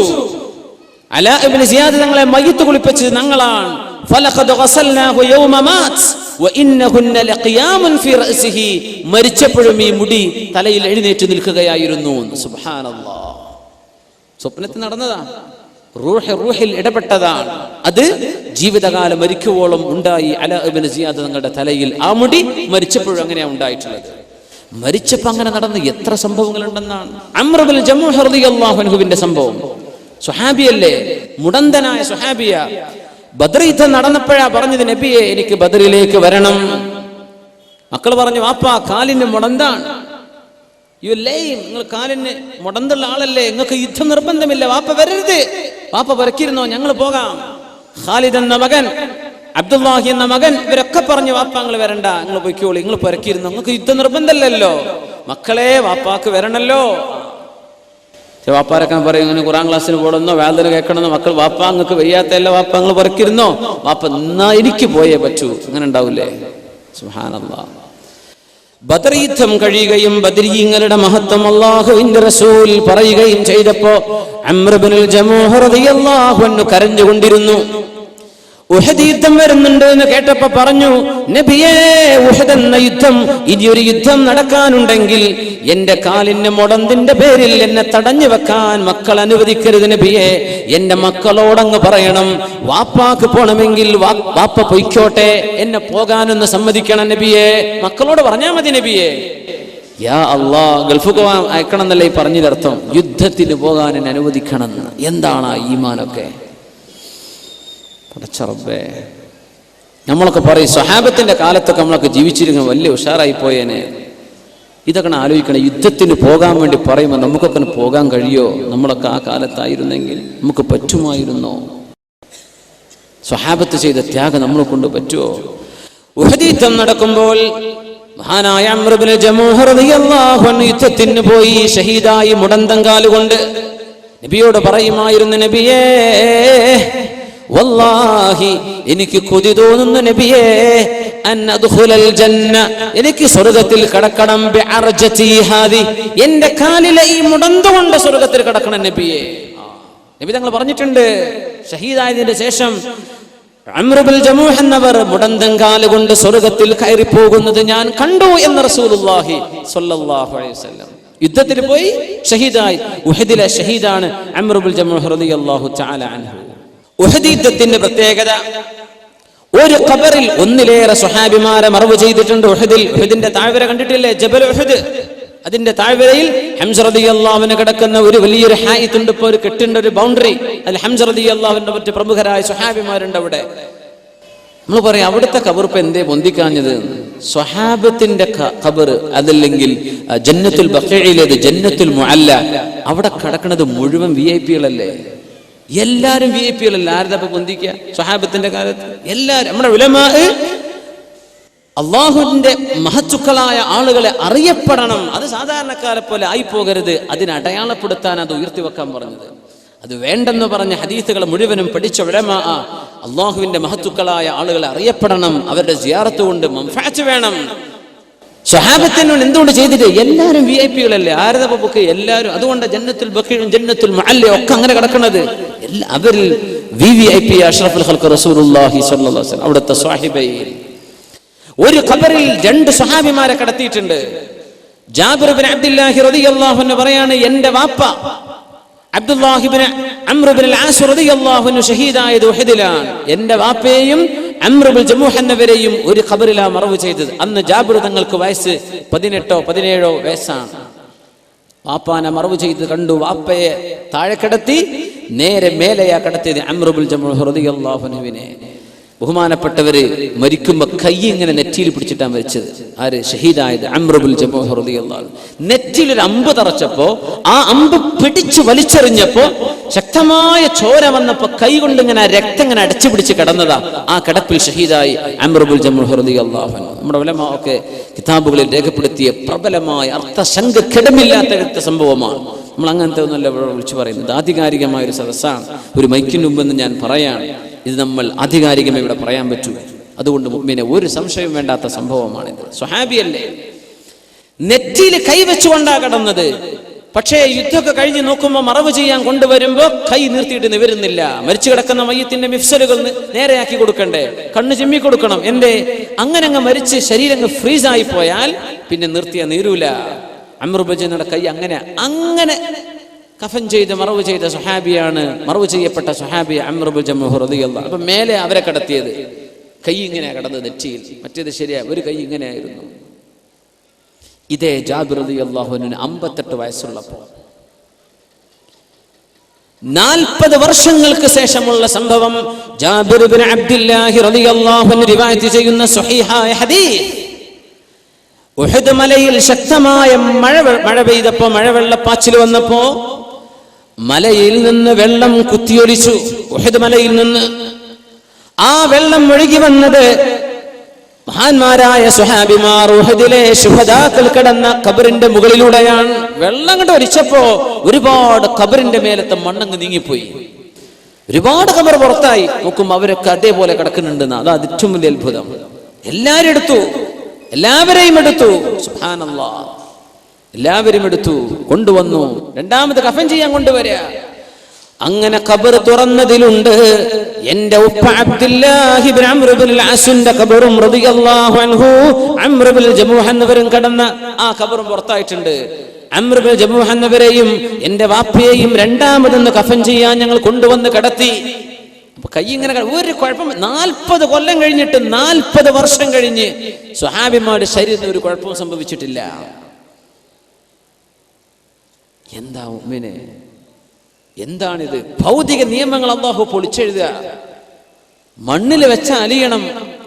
അലാ ഇബ്നു സിയാദ് ഞങ്ങളെ മയ്യിത്ത് കുളിപ്പിച്ചത് ഞങ്ങളാണ്. ഫലഖദ് ഗസൽനാഹു യൗമ മാത് വഇന്നഹുന്ന ലഖിയാമുൻ ഫീ റഅസിഹി. മരിച്ചപ്പോഴും ഈ മുടി തലയിൽ എഴുന്നേറ്റ് നിൽക്കുകയായിരുന്നു. സുബ്ഹാനല്ലാഹ്. സ്വപ്നത്തിൽ നടന്നതാ, റൂഹിൽ ഇടപെട്ടതാണ്. അത് ജീവിതകാലം മരിക്കുവോളം ഉണ്ടായി. അലാ ഇബ്നു സിയാദ് തങ്ങളുടെ തലയിൽ ആ മുടി മരിച്ചപ്പോഴും അങ്ങനെയാണ് ഉണ്ടായിട്ടുള്ളത്. മരിച്ചപ്പോൾ അങ്ങനെ നടന്ന എത്ര സംഭവങ്ങൾ ഉണ്ടെന്നാണ്. അംർ ഇബ്നുൽ ജമൂഹ് റളിയല്ലാഹു അൻഹുവിന്റെ സംഭവം. സ്വഹാബിയല്ലേ, മുടന്തനായ സ്വഹാബിയ. ബദർ യുദ്ധം നടന്നപ്പോഴാ പറഞ്ഞത്, നബിയെ എനിക്ക് ബദറിലേക്ക് വരണം. മക്കൾ പറഞ്ഞു, വാപ്പാ കാലിന് മുടന്താണ്, യു ലൈം, നിങ്ങൾ കാലിന് മുടന്തുള്ള ആളല്ലേ, നിങ്ങൾക്ക് യുദ്ധം നിർബന്ധമില്ല, വാപ്പ വരരുത്. വാപ്പ പറക്കിരുന്നോ, ഞങ്ങൾ പോകാം. ഖാലിദ് എന്ന മകൻ, അബ്ദുല്ലാഹി എന്ന മകൻ, ഇവരൊക്കെ പറഞ്ഞു, വാപ്പ നിങ്ങൾ വരണ്ട, നിങ്ങൾ പൊയ്ക്കോളി, നിങ്ങൾ പറക്കിരുന്നു, നിങ്ങൾക്ക് യുദ്ധം നിർബന്ധമല്ലല്ലോ. മക്കളെ വാപ്പാക്ക് വരണല്ലോ. വാപ്പാരൊക്കെ പറയും, ഇങ്ങനെ ഖുർആൻ ക്ലാസ്സിന് പോകണമെന്നോ വേദന കേൾക്കണമെന്നോ. മക്കൾ, വാപ്പ നിങ്ങൾക്ക് വയ്യാത്തല്ല, വാപ്പ നിങ്ങൾ പറക്കിരുന്നോ, വാപ്പ എന്നാ എനിക്ക് പോയേ പറ്റൂ. അങ്ങനെ ഉണ്ടാവില്ലേ? സുബ്ഹാനല്ലാഹ്. ബദർ യുദ്ധം കഴിയുകയും ബദരീങ്ങളുടെ മഹത്വം അല്ലാഹുവിന്റെ റസൂൽ പറയുകയും ചെയ്തപ്പോ അംർ ഇബ്നുൽ ജമൂഹ് റളിയല്ലാഹു അൻഹു കരഞ്ഞുകൊണ്ടിരുന്നു. ഉഹദ് യുദ്ധം വരുന്നുണ്ട് എന്ന് കേട്ടപ്പോ പറഞ്ഞു, നബിയേ, ഉഹദ് എന്ന യുദ്ധം, ഇനിയൊരു യുദ്ധം നടക്കാനുണ്ടെങ്കിൽ എന്റെ കാലിന്റെ മുടന്തിന്റെ പേരിൽ എന്നെ തടഞ്ഞു വെക്കാൻ മക്കൾ അനുവദിക്കരുത് നബിയേ. എന്റെ മക്കളോടങ്ങ് പറയണം, വാപ്പാക്ക് പോണമെങ്കിൽ വാപ്പ പൊയ്ക്കോട്ടെ, എന്നെ പോകാനൊന്ന് സമ്മതിക്കണം നബിയേ. മക്കളോട് പറഞ്ഞാ മതി നബിയേ. യാ അള്ളാ, ഗൾഫ് പോകാൻ അയക്കണം എന്നല്ലേ ഈ പറഞ്ഞതിനർത്ഥം? യുദ്ധത്തിന് പോകാൻ എന്നെ അനുവദിക്കണം. എന്താണ് ആ ഈമാനൊക്കെ? പടച്ചറബ്ബേ, നമ്മളൊക്കെ പറയും സ്വഹാബത്തിന്റെ കാലത്തൊക്കെ നമ്മളൊക്കെ ജീവിച്ചിരുന്ന വലിയ ഉഷാറായി പോയേനെ. ഇതൊക്കെ ആലോചിക്കണം. യുദ്ധത്തിന് പോകാൻ വേണ്ടി പറയുമ്പോൾ നമുക്കൊക്കെ പോകാൻ കഴിയോ? നമ്മളൊക്കെ ആ കാലത്തായിരുന്നെങ്കിൽ നമുക്ക് പറ്റുമായിരുന്നോ? സ്വഹാബത്ത് ചെയ്ത ത്യാഗം നമ്മളെ കൊണ്ട് പറ്റുമോ? ഉഹദ് യുദ്ധം നടക്കുമ്പോൾ മഹാനായ അംർ ഇബ്നു ജമൂഹ റളിയല്ലാഹു അൻഹു യുദ്ധത്തിന് പോയി ഷഹീദായി മുടന്തങ്കാലുകൊണ്ട് നബിയോട് പറയുമായിരുന്നു, നബിയേ വല്ലാഹി എനിക്ക് കൊതി തോന്നുന്നു നബിയേ, അൻ അദ്ഖുലൽ ജന്ന, എനിക്ക് സ്വർഗ്ഗത്തിൽ കടക്കണം, ബിഅർജതി ഹാദി, എന്റെ കാലിലെ ഈ മുടന്തുകൊണ്ട് സ്വർഗ്ഗത്തിൽ കടക്കണം നബിയേ. നബി തങ്ങൾ പറഞ്ഞിട്ടുണ്ട്, ഷഹീദായതിന്റെ ശേഷം അംർ ഇബ്നുൽ ജമൂഹ് എന്നവർ മുടന്തങ്കാല് കൊണ്ട് സ്വർഗ്ഗത്തിൽ കയറി പോകുന്നത് ഞാൻ കണ്ടു എന്ന് റസൂലുള്ളാഹി സ്വല്ലല്ലാഹു അലൈഹി വസല്ലം. യുദ്ധത്തിൽ പോയി ഷഹീദായി. ഉഹദിലെ ഷഹീദാണ് അംർ ഇബ്നുൽ ജമൂഹ് റളിയല്ലാഹു തആല അൻഹു. ഉഹദ് യുദ്ധത്തിന്റെ പ്രത്യേകത, ഒരു ഖബറിൽ ഒന്നിലേറെ സ്വഹാബിമാരെ മറവ് ചെയ്തിട്ടുണ്ട്. ഉഹദിന്റെ താഴ്വര കണ്ടിട്ടില്ലേ, ജബൽ ഉഹദ്. അതിന്റെ താഴ്വരയിൽ ഹംസ റളിയല്ലാഹു അൻഹു കിടക്കുന്ന ഒരു വലിയൊരു ഹായിത്ത് ഉണ്ട്. ഇപ്പോൾ ഒരു കെട്ടിന്റെ ഒരു ബൗണ്ടറി, അതിൽ ഹംസ റളിയല്ലാഹു അൻഹു മറ്റ് പ്രമുഖരായ സ്വഹാബിമാരുണ്ട് അവിടെ. നമ്മൾ പറയും അവിടുത്തെ ഖബർ ഇപ്പൊ എന്തേ പൊന്തിക്കാഞ്ഞത്? സ്വഹാബത്തിന്റെ ഖബർ, അതല്ലെങ്കിൽ ജന്നത്തുൽ ബഖീഇലേത് ജന്നത്തുൽ മുഅല്ല, അവിടെ കിടക്കുന്നത് മുഴുവൻ VIP-കളല്ലേ? എല്ലാരും VIP-കളല്ല. ആരുടെ പൊന്തിക്കുക? സ്വഹാബത്തിന്റെ കാലത്ത് എല്ലാരും. നമ്മുടെ ഉലമാ അള്ളാഹുവിന്റെ മഹത്തുക്കളായ ആളുകളെ അറിയപ്പെടണം. അത് സാധാരണക്കാരെ പോലെ ആയിപ്പോകരുത്. അതിനെ അടയാളപ്പെടുത്താൻ അത് ഉയർത്തിവെക്കാൻ പറഞ്ഞത്. അത് വേണ്ടെന്ന് പറഞ്ഞ ഹദീസുകൾ മുഴുവനും പഠിച്ച ഉലമാ അള്ളാഹുവിന്റെ മഹത്തുക്കളായ ആളുകളെ അറിയപ്പെടണം. അവരുടെ സിയാറത്ത് കൊണ്ട് മൻഫഅത്ത് വേണം. സ്വഹാബത്തിനോട് എന്തുകൊണ്ട് ചെയ്തിട്ട്? എല്ലാവരും VIP-കളല്ലേ? ആരുടെ ബുക്ക് എല്ലാവരും. അതുകൊണ്ട് ജന്നത്തുൽ ബഖീഉം ജന്നത്തുൽ മുഅല്ല ഒക്കെ അങ്ങനെ കിടക്കുന്നത്. അവരിൽ VVIP അഷ്റഫുൽ ഖൽഖ് റസൂലുള്ളാഹി സ്വല്ലല്ലാഹു അലൈഹി വസല്ലം അവിടുത്തെ സ്വഹാബയിൽ. ഒരു ഖബറിൽ രണ്ട് സ്വഹാബിമാരെ കടത്തിയിട്ടുണ്ട്. ജാബിർ ഇബ്നു അബ്ദുല്ലാഹി റളിയല്ലാഹു അൻഹു പറയാണ്, എന്റെ വാപ്പ അബ്ദുല്ലാഹി ഇബ്നു അംർ ഇബ്നുൽ ആസ് റളിയല്ലാഹു അൻഹു ഷഹീദായത് ഉഹദിലാണ്. എന്റെ വാപ്പയെയും അംർ ഇബ്നുൽ ജമൂഹ് എന്നവരെയും ഒരു ഖബറിലാണ് മറവ് ചെയ്തത്. അന്ന് ജാബിർ തങ്ങൾക്ക് വയസ്സ് 18 17 വയസ്സാണ്. വാപ്പാനെ മറവ് ചെയ്ത് കണ്ടു. വാപ്പയെ താഴെ കിടത്തി, നേരെ മേലെയാ കിടത്തിയത് അംർ ഇബ്നുൽ ജമൂഹ് റളിയല്ലാഹു അൻഹുവിനെ. ബഹുമാനപ്പെട്ടവര് മരിക്കുമ്പോ കൈ ഇങ്ങനെ നെറ്റിയിൽ പിടിച്ചിട്ടാണ് മരിച്ചത്. ആര്? ഷഹീദായത് അംർ ഇബ്നുൽ ജമൂഹ് റളിയല്ലാഹു അൻഹു. നെറ്റിയിൽ ഒരു അമ്പ് തറച്ചപ്പോ ആ അമ്പ് പിടിച്ചു വലിച്ചെറിഞ്ഞപ്പോ ശക്തമായ ചോര വന്നപ്പോ കൈ കൊണ്ട് ഇങ്ങനെ രക്തം ഇങ്ങനെ അടച്ചു പിടിച്ച് കിടന്നതാ. ആ കിടപ്പിൽ ഷഹീദായി അംർ ഇബ്നുൽ ജമൂഹ് റളിയല്ലാഹു അൻഹു. നമ്മുടെ ഉലമാ ഒക്കെ കിതാബുകളിൽ രേഖപ്പെടുത്തിയ പ്രബലമായ അർത്ഥശങ്ക കിടമില്ലാത്ത സംഭവമാണ്. നമ്മൾ അങ്ങനത്തെ ഒന്നല്ല വിളിച്ചു പറയുന്നത്. ആധികാരികമായ ഒരു സദസ്സാണ്. ഒരു മൈക്കിന് മുമ്പെന്ന് ഞാൻ പറയാണ്, ഇത് നമ്മൾ ആധികാരികമായി ഇവിടെ പറയാൻ പറ്റൂ. അതുകൊണ്ട് മുഅ്മിനെ ഒരു സംശയം വേണ്ടാത്ത സംഭവമാണിത്. സ്വഹാബിയല്ലേ, നെറ്റിയിൽ കൈവച്ചുകൊണ്ടാ കിടന്നത്. പക്ഷേ യുദ്ധമൊക്കെ കഴിഞ്ഞ് നോക്കുമ്പോൾ മറവ് ചെയ്യാൻ കൊണ്ടുവരുമ്പോ കൈ നിർത്തിയിട്ട് നിവരുന്നില്ല. മരിച്ചു കിടക്കുന്ന മയ്യത്തിന്റെ മിഫ്സലുകൾ നേരെയാക്കി കൊടുക്കണ്ടേ, കണ്ണ് ചിമ്മി കൊടുക്കണം. എന്റെ അങ്ങനെ അങ്ങ് മരിച്ച് ശരീരം ഫ്രീസായി പോയാൽ പിന്നെ നിർത്തിയ നീരൂല. അംർ ഇബ്നു ജമൂഹയുടെ കൈ അങ്ങനെ കഫൻ ചെയ്ത് മറവ് ചെയ്ത സ്വഹാബിയാണ്, മറവ് ചെയ്യപ്പെട്ട സ്വഹാബി അംർ ഇബ്നു ജമൂഹ് റളിയല്ലാഹു. അപ്പൊ മേലെ അവരെ കടത്തിയത് കൈ ഇങ്ങനെ കടന്നത് നെറ്റിയിൽ, മറ്റേത് ശരിയാ ഒരു കൈ ഇങ്ങനെയായിരുന്നു. ഇതേ ജാബിർ റളിയല്ലാഹു അൻഹു 58 വയസ്സുള്ളപ്പോ 40 വർഷങ്ങൾക്ക് ശേഷമുള്ള സംഭവം. ജാബിർ ഇബ്നു അബ്ദുല്ലാഹി റളിയല്ലാഹു അൻഹു റിവായത്ത് ചെയ്യുന്ന സ്വഹീഹായ ഹദീസ്. ഉഹദ് മലയിൽ ശക്തമായ മഴ പെയ്തപ്പോ, മഴവെള്ളപ്പാച്ചിൽ വന്നപ്പോ മലയിൽ നിന്ന് വെള്ളം കുത്തിയൊലിച്ചു. ഉഹദ് മലയിൽ നിന്ന് ആ വെള്ളം ഒഴുകി വന്നത് മഹാന്മാരായ സ്വഹാബിമാർ ഉഹദിലെ ശുഹദാക്കൾ കിടന്ന ഖബറിന്റെ മുകളിലൂടെയാണ്. വെള്ളം കൊണ്ട് ഒലിച്ചപ്പോ ഒരുപാട് ഖബറിന്റെ മേലത്തെ മണ്ണങ്ങ് നീങ്ങിപ്പോയി. ഒരുപാട് ഖബർ പുറത്തായി. നോക്കുമ്പോൾ അവരൊക്കെ അതേപോലെ കിടക്കുന്നുണ്ടെന്ന്. അതാ ഏറ്റവും വലിയ അത്ഭുതം. എല്ലാവരെയും എടുത്തു. സുബ്ഹാനല്ലാഹ്, എല്ലാവരും എടുത്തു, കൊണ്ടുവന്നു. രണ്ടാമത് കഫൻ ചെയ്യാൻ കൊണ്ടുവരിക. അങ്ങനെ ഖബർ തുറന്നതിലുണ്ട് എന്റെ ഉപ്പ അബ്ദുല്ലാഹി ഇബ്നു അംർ ഇബ്നുൽ ആസിന്റെ ഖബറും റളിയല്ലാഹു അൻഹു. അംർ ഇബ്നുൽ ജമൂഹ് എന്നവരും കിടന്ന ആ ഖബറും പുറത്തായിട്ടുണ്ട്. അംർ ഇബ്നുൽ ജമൂഹ് എന്നവരെയും എന്റെ വാപ്പയെയും രണ്ടാമതൊന്ന് കഫൻ ചെയ്യാൻ ഞങ്ങൾ കൊണ്ടുവന്ന് കിടത്തി. കൈ ഇങ്ങനെ ഒരു കുഴപ്പം. 40 കൊല്ലം കഴിഞ്ഞിട്ട്, 40 വർഷം കഴിഞ്ഞ് സ്വഹാബിമാരുടെ ശരീരത്തിന് ഒരു കുഴപ്പവും സംഭവിച്ചിട്ടില്ല. എന്താ മുഅ്മിനെ, എന്താണിത്? ഭൗതിക നിയമങ്ങൾ അല്ലാഹു പൊളിച്ചെഴുതുക. മണ്ണിൽ വെച്ച അലിയണം,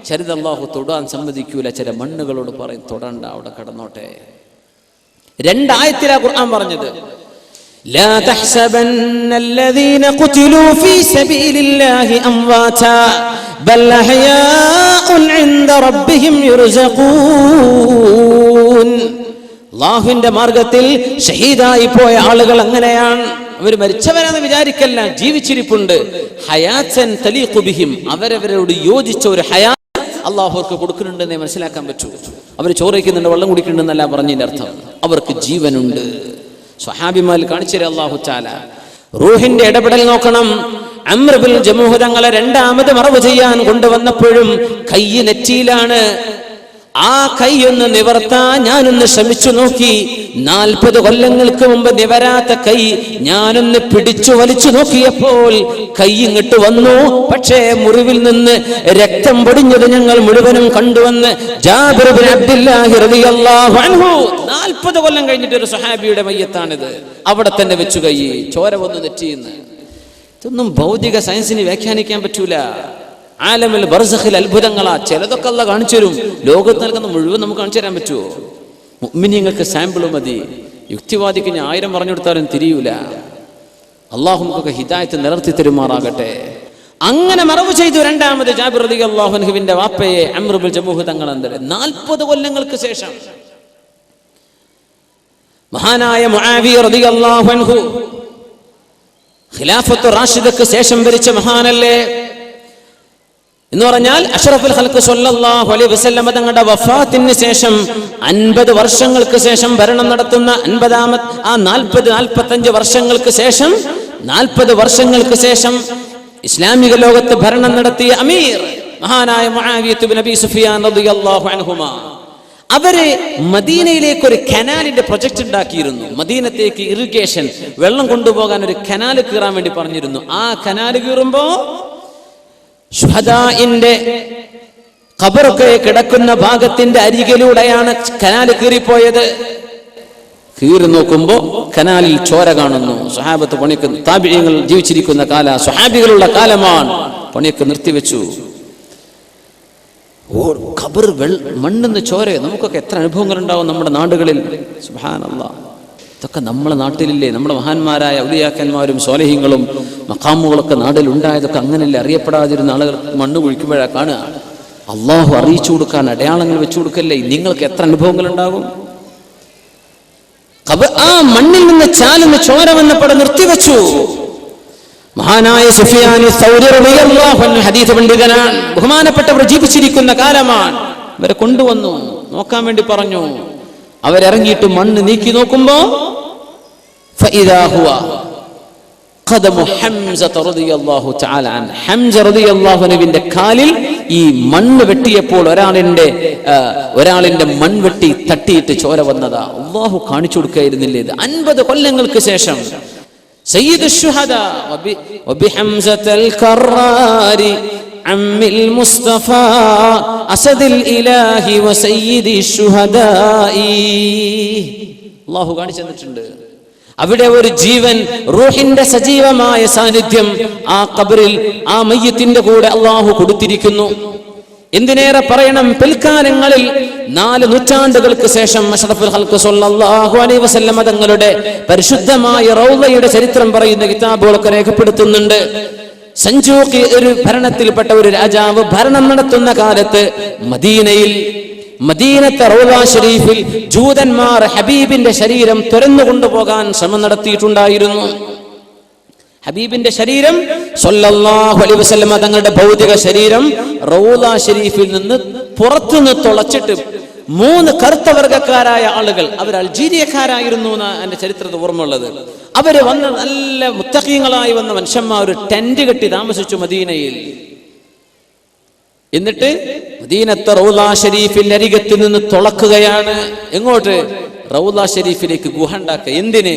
ചിലത് അല്ലാഹു തൊടാൻ സമ്മതിക്കൂല. ചില മണ്ണുകളോട് പറയും തൊടണ്ട, അവിടെ കിടന്നോട്ടെ. രണ്ടായത്തിലാ ഖുർആൻ പറഞ്ഞത്, ലാ തഹ്സബന്നല്ലദീന ഖുതിലൂ ഫീ സബീലില്ലാഹി അംവാതാ ബൽ അഹ്യാഉൻ ഇൻദ റബ്ബിഹിം യുർസഖൂൻ. അല്ലാഹുവിന്റെ മാർഗത്തിൽ ഷഹീദായി പോയ ആളുകൾ അങ്ങനെയാണ്. അവർ മരിച്ചവരാണെന്ന് വിചാരിക്കല്ല, ജീവിച്ചിരിപ്പുണ്ട്. ഹയാത്തൻ തലീഖു ബിഹിം, അവരവരോട് യോജിച്ച ഒരു ഹയാത്ത് അല്ലാഹു അവർക്ക് കൊടുക്കുന്നുണ്ടെന്നേ മനസ്സിലാക്കാൻ പറ്റൂ. അവർ ചോറയ്ക്കുന്നുണ്ട്, വെള്ളം കുടിക്കുന്നുണ്ടെന്നല്ല പറഞ്ഞതിന്റെ അർത്ഥം. അവർക്ക് ജീവനുണ്ട്. സ്വഹാബിമാൽ കാണിച്ചു തരാം അല്ലാഹു തആല. റൂഹിന്റെ ഇടപെടൽ നോക്കണം. അംർ ബിൻ ജമൂഹ് തങ്ങളെ രണ്ടാമത് മറവ് ചെയ്യാൻ കൊണ്ടുവന്നപ്പോഴും കൈ നെറ്റിയിലാണ്. ആ കൈയൊന്ന് നിവർത്താൻ ഞാനൊന്ന് ശ്രമിച്ചു നോക്കി. 40 കൊല്ലങ്ങൾക്ക് മുമ്പ് നിവരാത്ത കൈ ഞാനൊന്ന് പിടിച്ചു വലിച്ചു നോക്കിയപ്പോൾ കൈ ഇങ്ങോട്ട് വന്നു. പക്ഷേ മുറിവിൽ നിന്ന് രക്തം പൊടിഞ്ഞത് ഞങ്ങൾ മുഴുവനും കണ്ടുവന്ന് ജാബിർ ബിൻ അബ്ദുല്ലാഹി റളിയല്ലാഹു അൻഹു 40 കൊല്ലം കഴിഞ്ഞിട്ട് ഒരു സ്വഹാബിയുടെ മയ്യത്താണിത്. അവിടെ തന്നെ വെച്ചു കൈ, ചോര വന്നു നെറ്റിയെന്ന്. ഇതൊന്നും ഭൗതിക സയൻസിന് വ്യാഖ്യാനിക്കാൻ പറ്റൂല. ആലമിൽ ബർസഖിൽ അത്ഭുതങ്ങളാ. ചിലതൊക്കെ അല്ലാഹു കാണിച്ചു തരും. ലോകത്ത് നൽകുന്ന മുഴുവൻ നമുക്ക് കാണിച്ചു തരാൻ പറ്റുമോ? മുഅ്മിനീങ്ങൾക്ക് സാമ്പിൾ മതി. യുക്തിവാദിക്ക് ഞാൻ 1000 പറഞ്ഞു കൊടുത്താലും തിരിയൂല. അള്ളാഹു നമുക്കൊക്കെ ഹിദായത്ത് നിലർത്തി തരുമാറാകട്ടെ. അങ്ങനെ മറവ് ചെയ്തു രണ്ടാമത് ജാബിർ റളിയല്ലാഹു അൻഹുവിന്റെ വാപ്പയെ അംർ ബിൻ ജമൂഹ് തങ്ങൾ. 40 കൊല്ലങ്ങൾക്ക് ശേഷം മഹാനായ മുആവിയ റളിയല്ലാഹു അൻഹു ഖിലാഫത്ത് റാഷിദക്ക് ശേഷം ഭരിച്ച മഹാനല്ലേ എന്ന് പറഞ്ഞാൽ അഷ്റഫുൽ ഖൽഖ് സ്വല്ലല്ലാഹു അലൈഹി വസല്ലം തങ്ങളുടെ വഫാത്തിന് ശേഷം 50 വർഷങ്ങൾക്ക് ശേഷം ഭരണം നടത്തുന്ന 45 വർഷങ്ങൾക്ക് ശേഷം 40 വർഷങ്ങൾക്ക് ശേഷം ഇസ്ലാമിക ലോകത്ത് ഭരണം നടത്തിയ അമീർ മഹാനായ മുആവിയത്ത് ബിൻ അബീ സുഫിയാൻ റളിയല്ലാഹു അൻഹുമാ. അവര് മദീനയിലേക്ക് ഒരു കനാലിന്റെ പ്രൊജക്ട് ഉണ്ടാക്കിയിരുന്നു. മദീനത്തേക്ക് ഇറിഗേഷൻ, വെള്ളം കൊണ്ടുപോകാൻ ഒരു കനാൽ കീറാൻ വേണ്ടി പറഞ്ഞിരുന്നു. ആ കനാൽ കീറുമ്പോ ശുഹദാഇന്റെ ഖബറൊക്കെ കിടക്കുന്ന ഭാഗത്തിന്റെ അരികിലൂടെയാണ് കനാൽ കീറിപ്പോയത്. കീറി നോക്കുമ്പോ കനാലിൽ ചോര കാണുന്നു. സ്വഹാബത്ത് പണിക്ക്, താബിഈങ്ങൾ ജീവിച്ചിരിക്കുന്ന കാല, സ്വഹാബികളുള്ള കാലമാണ്. പണിയൊക്കെ നിർത്തിവെച്ചു. ഖബർ മണ്ണെന്ന് ചോര. നമുക്കൊക്കെ എത്ര അനുഭവങ്ങൾ ഉണ്ടാവും നമ്മുടെ നാടുകളിൽ. സുബ്ഹാനല്ലാഹ്, ഇതൊക്കെ നമ്മളെ നാട്ടിലില്ലേ? നമ്മുടെ മഹാന്മാരായ ഔലിയാക്കന്മാരും സ്വാലിഹീങ്ങളും മഖാമുകളൊക്കെ നാട്ടിൽ ഉണ്ടായതൊക്കെ അങ്ങനെയല്ലേ? അറിയപ്പെടാതിരുന്ന ആളുകൾ മണ്ണ് കുഴിക്കുമ്പോഴാണ് കാണുക. അള്ളാഹു അറിയിച്ചു കൊടുക്കാൻ അടയാളങ്ങൾ വെച്ചു കൊടുക്കല്ലേ? നിങ്ങൾക്ക് എത്ര അനുഭവങ്ങൾ ഉണ്ടാകും? ആ മണ്ണിൽ നിന്ന് ചാലുന്ന ചോര വന്നപ്പോൾ നിർത്തിവെച്ചു. മഹാനായ സുഫിയാനി സൗരി റളിയല്ലാഹു അൻഹു ഹദീസ് പണ്ഡിതനാണ്. ബഹുമാനപ്പെട്ടവർ ജീവിച്ചിരിക്കുന്ന കാലമാണ്. ഇവരെ കൊണ്ടുവന്നു നോക്കാൻ വേണ്ടി പറഞ്ഞു. അവരിറങ്ങിയിട്ട് മണ്ണ് നീക്കി നോക്കുമ്പോ ഫഇദാ ഹുവ ഖദമു ഹംസ റളിയല്ലാഹു തആല അൻ. ഹംസ റളിയല്ലാഹു അൻഹുവിന്റെ കാലിൽ ഈ മണ്ണ് വെട്ടിയപ്പോൾ ഒരാളിന്റെ മൺവെട്ടി തട്ടിയിട്ട് ചോര വന്നതാ. അല്ലാഹു കാണിച്ചു കൊടുക്കായിരുന്നില്ലേ? ഇത് 50 കൊല്ലങ്ങൾക്ക് ശേഷം സയ്യിദു ശുഹദാ വബിഹംസതൽ കറാരി അമ്മിൽ മുസ്തഫ അസദിൽ ഇലാഹി വസയ്യിദി ശുഹദാഇ. അല്ലാഹു കാണിച്ചു തന്നിട്ടുണ്ട്. അവിടെ ഒരു ജീവൻ, റൂഹിന്റെ സജീവമായ സാന്നിധ്യം ആ ഖബറിൽ ആ മയ്യത്തിന്റെ കൂടെ അല്ലാഹു കൊടുത്തിരിക്കുന്നു. എന്തിനേറെ പറയണം, പിൽക്കാലങ്ങളിൽ 4 നൂറ്റാണ്ടുകൾക്ക് ശേഷം അഷ്റഫുൽ ഖൽഖ് സ്വല്ലല്ലാഹു അലൈഹി വസല്ലം തങ്ങളുടെ പരിശുദ്ധമായ റൗളയുടെ ചരിത്രം പറയുന്ന കിതാബുകളൊക്കെ രേഖപ്പെടുത്തുന്നുണ്ട്. സഞ്ജൂഖി ഒരു ഭരണത്തിൽപ്പെട്ട ഒരു രാജാവ് ഭരണം നടത്തുന്ന കാലത്ത് മദീനത്തെ റൗള ഷരീഫിൽ ജൂതന്മാർ ഹബീബിന്റെ ശരീരം തുരന്നു കൊണ്ടുപോകാൻ ശ്രമം നടത്തിയിട്ടുണ്ടായിരുന്നു. ഹബീബിന്റെ ശരീരം സ്വല്ലല്ലാഹു അലൈഹി വസല്ലം തങ്ങളുടെ ഭൗതിക ശരീരം റൗള ഷരീഫിൽ നിന്ന് പുറത്തുനിന്ന് തുളച്ചിട്ട് 3 കറുത്ത വർഗക്കാരായ ആളുകൾ, അവർ അൾജീരിയക്കാരായിരുന്നു എന്നാണ് എന്റെ ചരിത്രത്തിൽ ഓർമ്മയുള്ളത്. അവര് വന്ന നല്ല മുത്തഖീങ്ങളായി വന്ന മനുഷ്യന്മാർ ഒരു ടെന്റ് കെട്ടി താമസിച്ചു മദീനയിൽ. എന്നിട്ട് മദീനത്തെ റൗള ഷരീഫിന്റെ അരികത്തിൽ നിന്ന് തുളക്കുകയാണ്. എങ്ങോട്ട്? റൗള ഷരീഫിലേക്ക് ഗുഹ ഉണ്ടാക്കുക. എന്തിന്?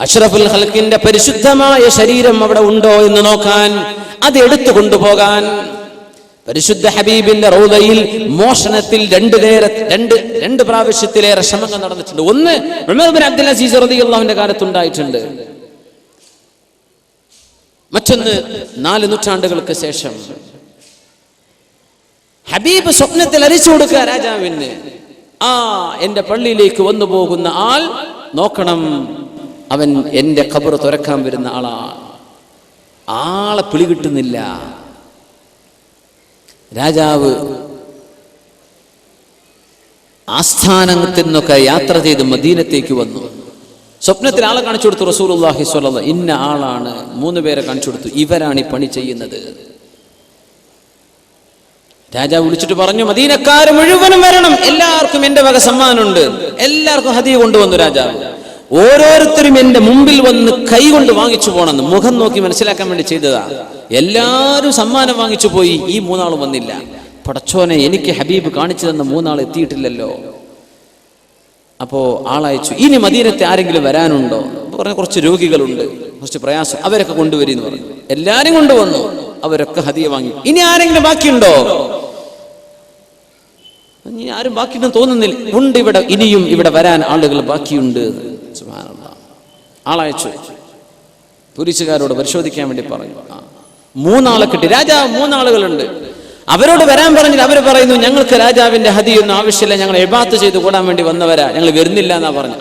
അഷ്റഫുൽ ഖൽഖിന്റെ പരിശുദ്ധമായ ശരീരം അവിടെ ഉണ്ടോ എന്ന് നോക്കാൻ, അത് എടുത്തു കൊണ്ടുപോകാൻ. പരിശുദ്ധ ഹബീബിന്റെ റൗദയിൽ മോഷണത്തിൽ രണ്ട് പ്രാവശ്യത്തിലേറെ ശ്രമങ്ങൾ നടന്നിട്ടുണ്ട്. ഒന്ന് ഉമർ ബിൻ അബ്ദുൽ അസീസ് റളിയല്ലാഹുവിന്റെ കാലത്തുണ്ടായിട്ടുണ്ട്. മറ്റൊന്ന് 4 നൂറ്റാണ്ടുകൾക്ക് ശേഷം. ഹബീബ് സ്വപ്നത്തിൽ അറിയിച്ചു കൊടുക്കുക രാജാവിന്, എന്റെ പള്ളിയിലേക്ക് വന്നു പോകുന്ന ആൾ നോക്കണം, അവൻ എന്റെ ഖബർ തുറക്കാൻ വരുന്ന ആളെ പിടികിട്ടുന്നില്ല. രാജാവ് ആസ്ഥാനത്തിൽ നിന്നൊക്കെ യാത്ര ചെയ്ത് മദീനത്തേക്ക് വന്നു. സ്വപ്നത്തിൽ ആളെ കാണിച്ചു കൊടുത്തു. റസൂലുള്ളാഹി സ്വല്ലല്ലാഹു അലൈഹി വസല്ലം ഇന്ന ആളാണ്, 3 പേരെ കാണിച്ചു കൊടുത്തു. ഇവരാണ് ഈ പണി ചെയ്യുന്നത്. രാജാവ് വിളിച്ചിട്ട് പറഞ്ഞു, മദീനക്കാർ മുഴുവനും വരണം, എല്ലാവർക്കും എന്റെ വക സമ്മാനമുണ്ട്. എല്ലാവർക്കും ഹദിയ കൊണ്ടുവന്നു രാജാവ്. ഓരോരുത്തരും എന്റെ മുമ്പിൽ വന്ന് കൈ കൊണ്ട് വാങ്ങിച്ചു പോണെന്ന് മുഖം നോക്കി മനസ്സിലാക്കാൻ വേണ്ടി ചെയ്തതാ. എല്ലാവരും സമ്മാനം വാങ്ങിച്ചു പോയി. ഈ 3 ആളും വന്നില്ല. പടച്ചോനെ, എനിക്ക് ഹബീബ് കാണിച്ചു തന്ന 3 ആൾ എത്തിയിട്ടില്ലല്ലോ. അപ്പോ ആളയച്ചു, ഇനി മദീനത്തെ ആരെങ്കിലും വരാനുണ്ടോ? പറഞ്ഞ കുറച്ച് രോഗികളുണ്ട്, കുറച്ച് പ്രയാസം, അവരൊക്കെ കൊണ്ടുവരിന്ന് പറഞ്ഞു. എല്ലാരും കൊണ്ടുവന്നു. അവരൊക്കെ ഹദിയ വാങ്ങി. ഇനി ആരെങ്കിലും ബാക്കിയുണ്ടോ? ഇനി ആരും ബാക്കിയുണ്ടെന്ന് തോന്നുന്നില്ല. ഉണ്ട്, ഇവിടെ ഇനിയും ഇവിടെ വരാൻ ആളുകൾ ബാക്കിയുണ്ട്. സുബ്ഹാനല്ലാഹ്. ആളയച്ചു, പോലീസുകാരോട് പരിശോധിക്കാൻ വേണ്ടി പറഞ്ഞു. 3 ആളെ കിട്ടി. രാജാവ് 3 ആളുകളുണ്ട്, അവരോട് വരാൻ പറഞ്ഞിട്ട് അവർ പറയുന്നു, ഞങ്ങൾക്ക് രാജാവിന്റെ ഹദിയൊന്നും ആവശ്യമില്ല, ഞങ്ങൾ ഇബാദത്ത് ചെയ്ത് കൂടാൻ വേണ്ടി വന്നവരാ, ഞങ്ങൾ വരുന്നില്ല എന്നാ പറഞ്ഞു.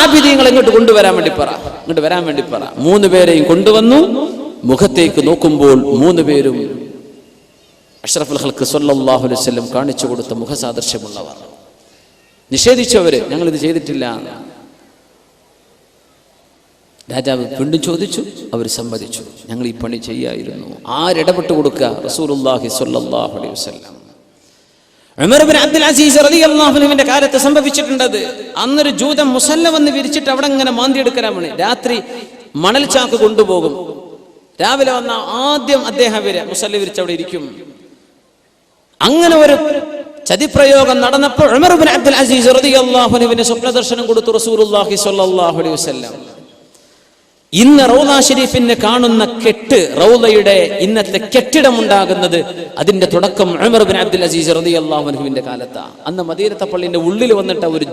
ആബിദീങ്ങൾ ഇങ്ങോട്ട് കൊണ്ടുവരാൻ വേണ്ടി പറ, ഇങ്ങോട്ട് വരാൻ വേണ്ടി പറ. 3 പേരെയും കൊണ്ടുവന്നു. മുഖത്തേക്ക് നോക്കുമ്പോൾ 3 പേരും അഷ്റഫുൽ ഖൽഖ് സ്വല്ലല്ലാഹു അലൈഹി വസല്ലം കാണിച്ചു കൊടുത്ത മുഖസാദൃശ്യമുള്ളവർ. നിഷേധിച്ചവര്, ഞങ്ങൾ ഇത് ചെയ്തിട്ടില്ല. രാജാവ് വീണ്ടും ചോദിച്ചു, അവർ സമ്മതിച്ചു, ഞങ്ങൾ ഈ പണി ചെയ്യായിരുന്നു. ആരിടപെട്ട് കൊടുക്കുക? റസൂലുള്ളാഹി സ്വല്ലല്ലാഹു അലൈഹി വസല്ലം. ഉമർ ബിൻ അബ്ദുൽ അസീസ് റളിയല്ലാഹു അൻഹുവിന്റെ കാലത്ത് സംഭവിച്ചിട്ടുണ്ടത്. അന്നൊരു ജൂതൻ മുസല്ല വന്ന് വിരിച്ചിട്ട് അവിടെ ഇങ്ങനെ മാന്തിയെടുക്കാനാണ്. രാത്രി മണൽ ചാക്ക് കൊണ്ടുപോകും. രാവിലെ വന്ന ആദ്യം അദ്ദേഹം മുസല്ല വിരിച്ച് അവിടെ ഇരിക്കും. അങ്ങനെ ഒരു ചതിപ്രയോഗം നടന്നപ്പോൾ ഉമർ ബിൻ അബ്ദുൽ അസീസ് റളിയല്ലാഹു അൻഹുവിന് സ്വപ്ന ദർശനം കൊടുത്തു റസൂലുള്ളാഹി സ്വല്ലല്ലാഹു അലൈഹി വസല്ലം. ഇന്ന് റൗള ഷരീഫിനെ കാണുന്ന റൗളയുടെ ഇന്നത്തെ കെട്ടിടം ഉണ്ടാകുന്നത്, അതിന്റെ തുടക്കം ഉമർ ബിൻ അബ്ദുൽ അസീസ് റളിയല്ലാഹു അൻഹുവിന്റെ കാലത്താണ്. അന്ന് മദീനത്തെ പള്ളിന്റെ ഉള്ളിൽ വന്നിട്ട ഒരു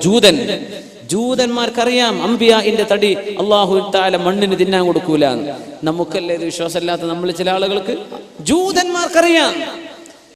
ജൂതന്മാർക്കറിയാം അംബിയാഇന്റെ തടി അല്ലാഹു തആല മണ്ണിന് തിന്നാൻ കൊടുക്കൂല. നമുക്കല്ലേ ഇത് വിശ്വാസമില്ലാത്ത നമ്മൾ ചില ആളുകൾക്ക്? ജൂതന്മാർക്കറിയാം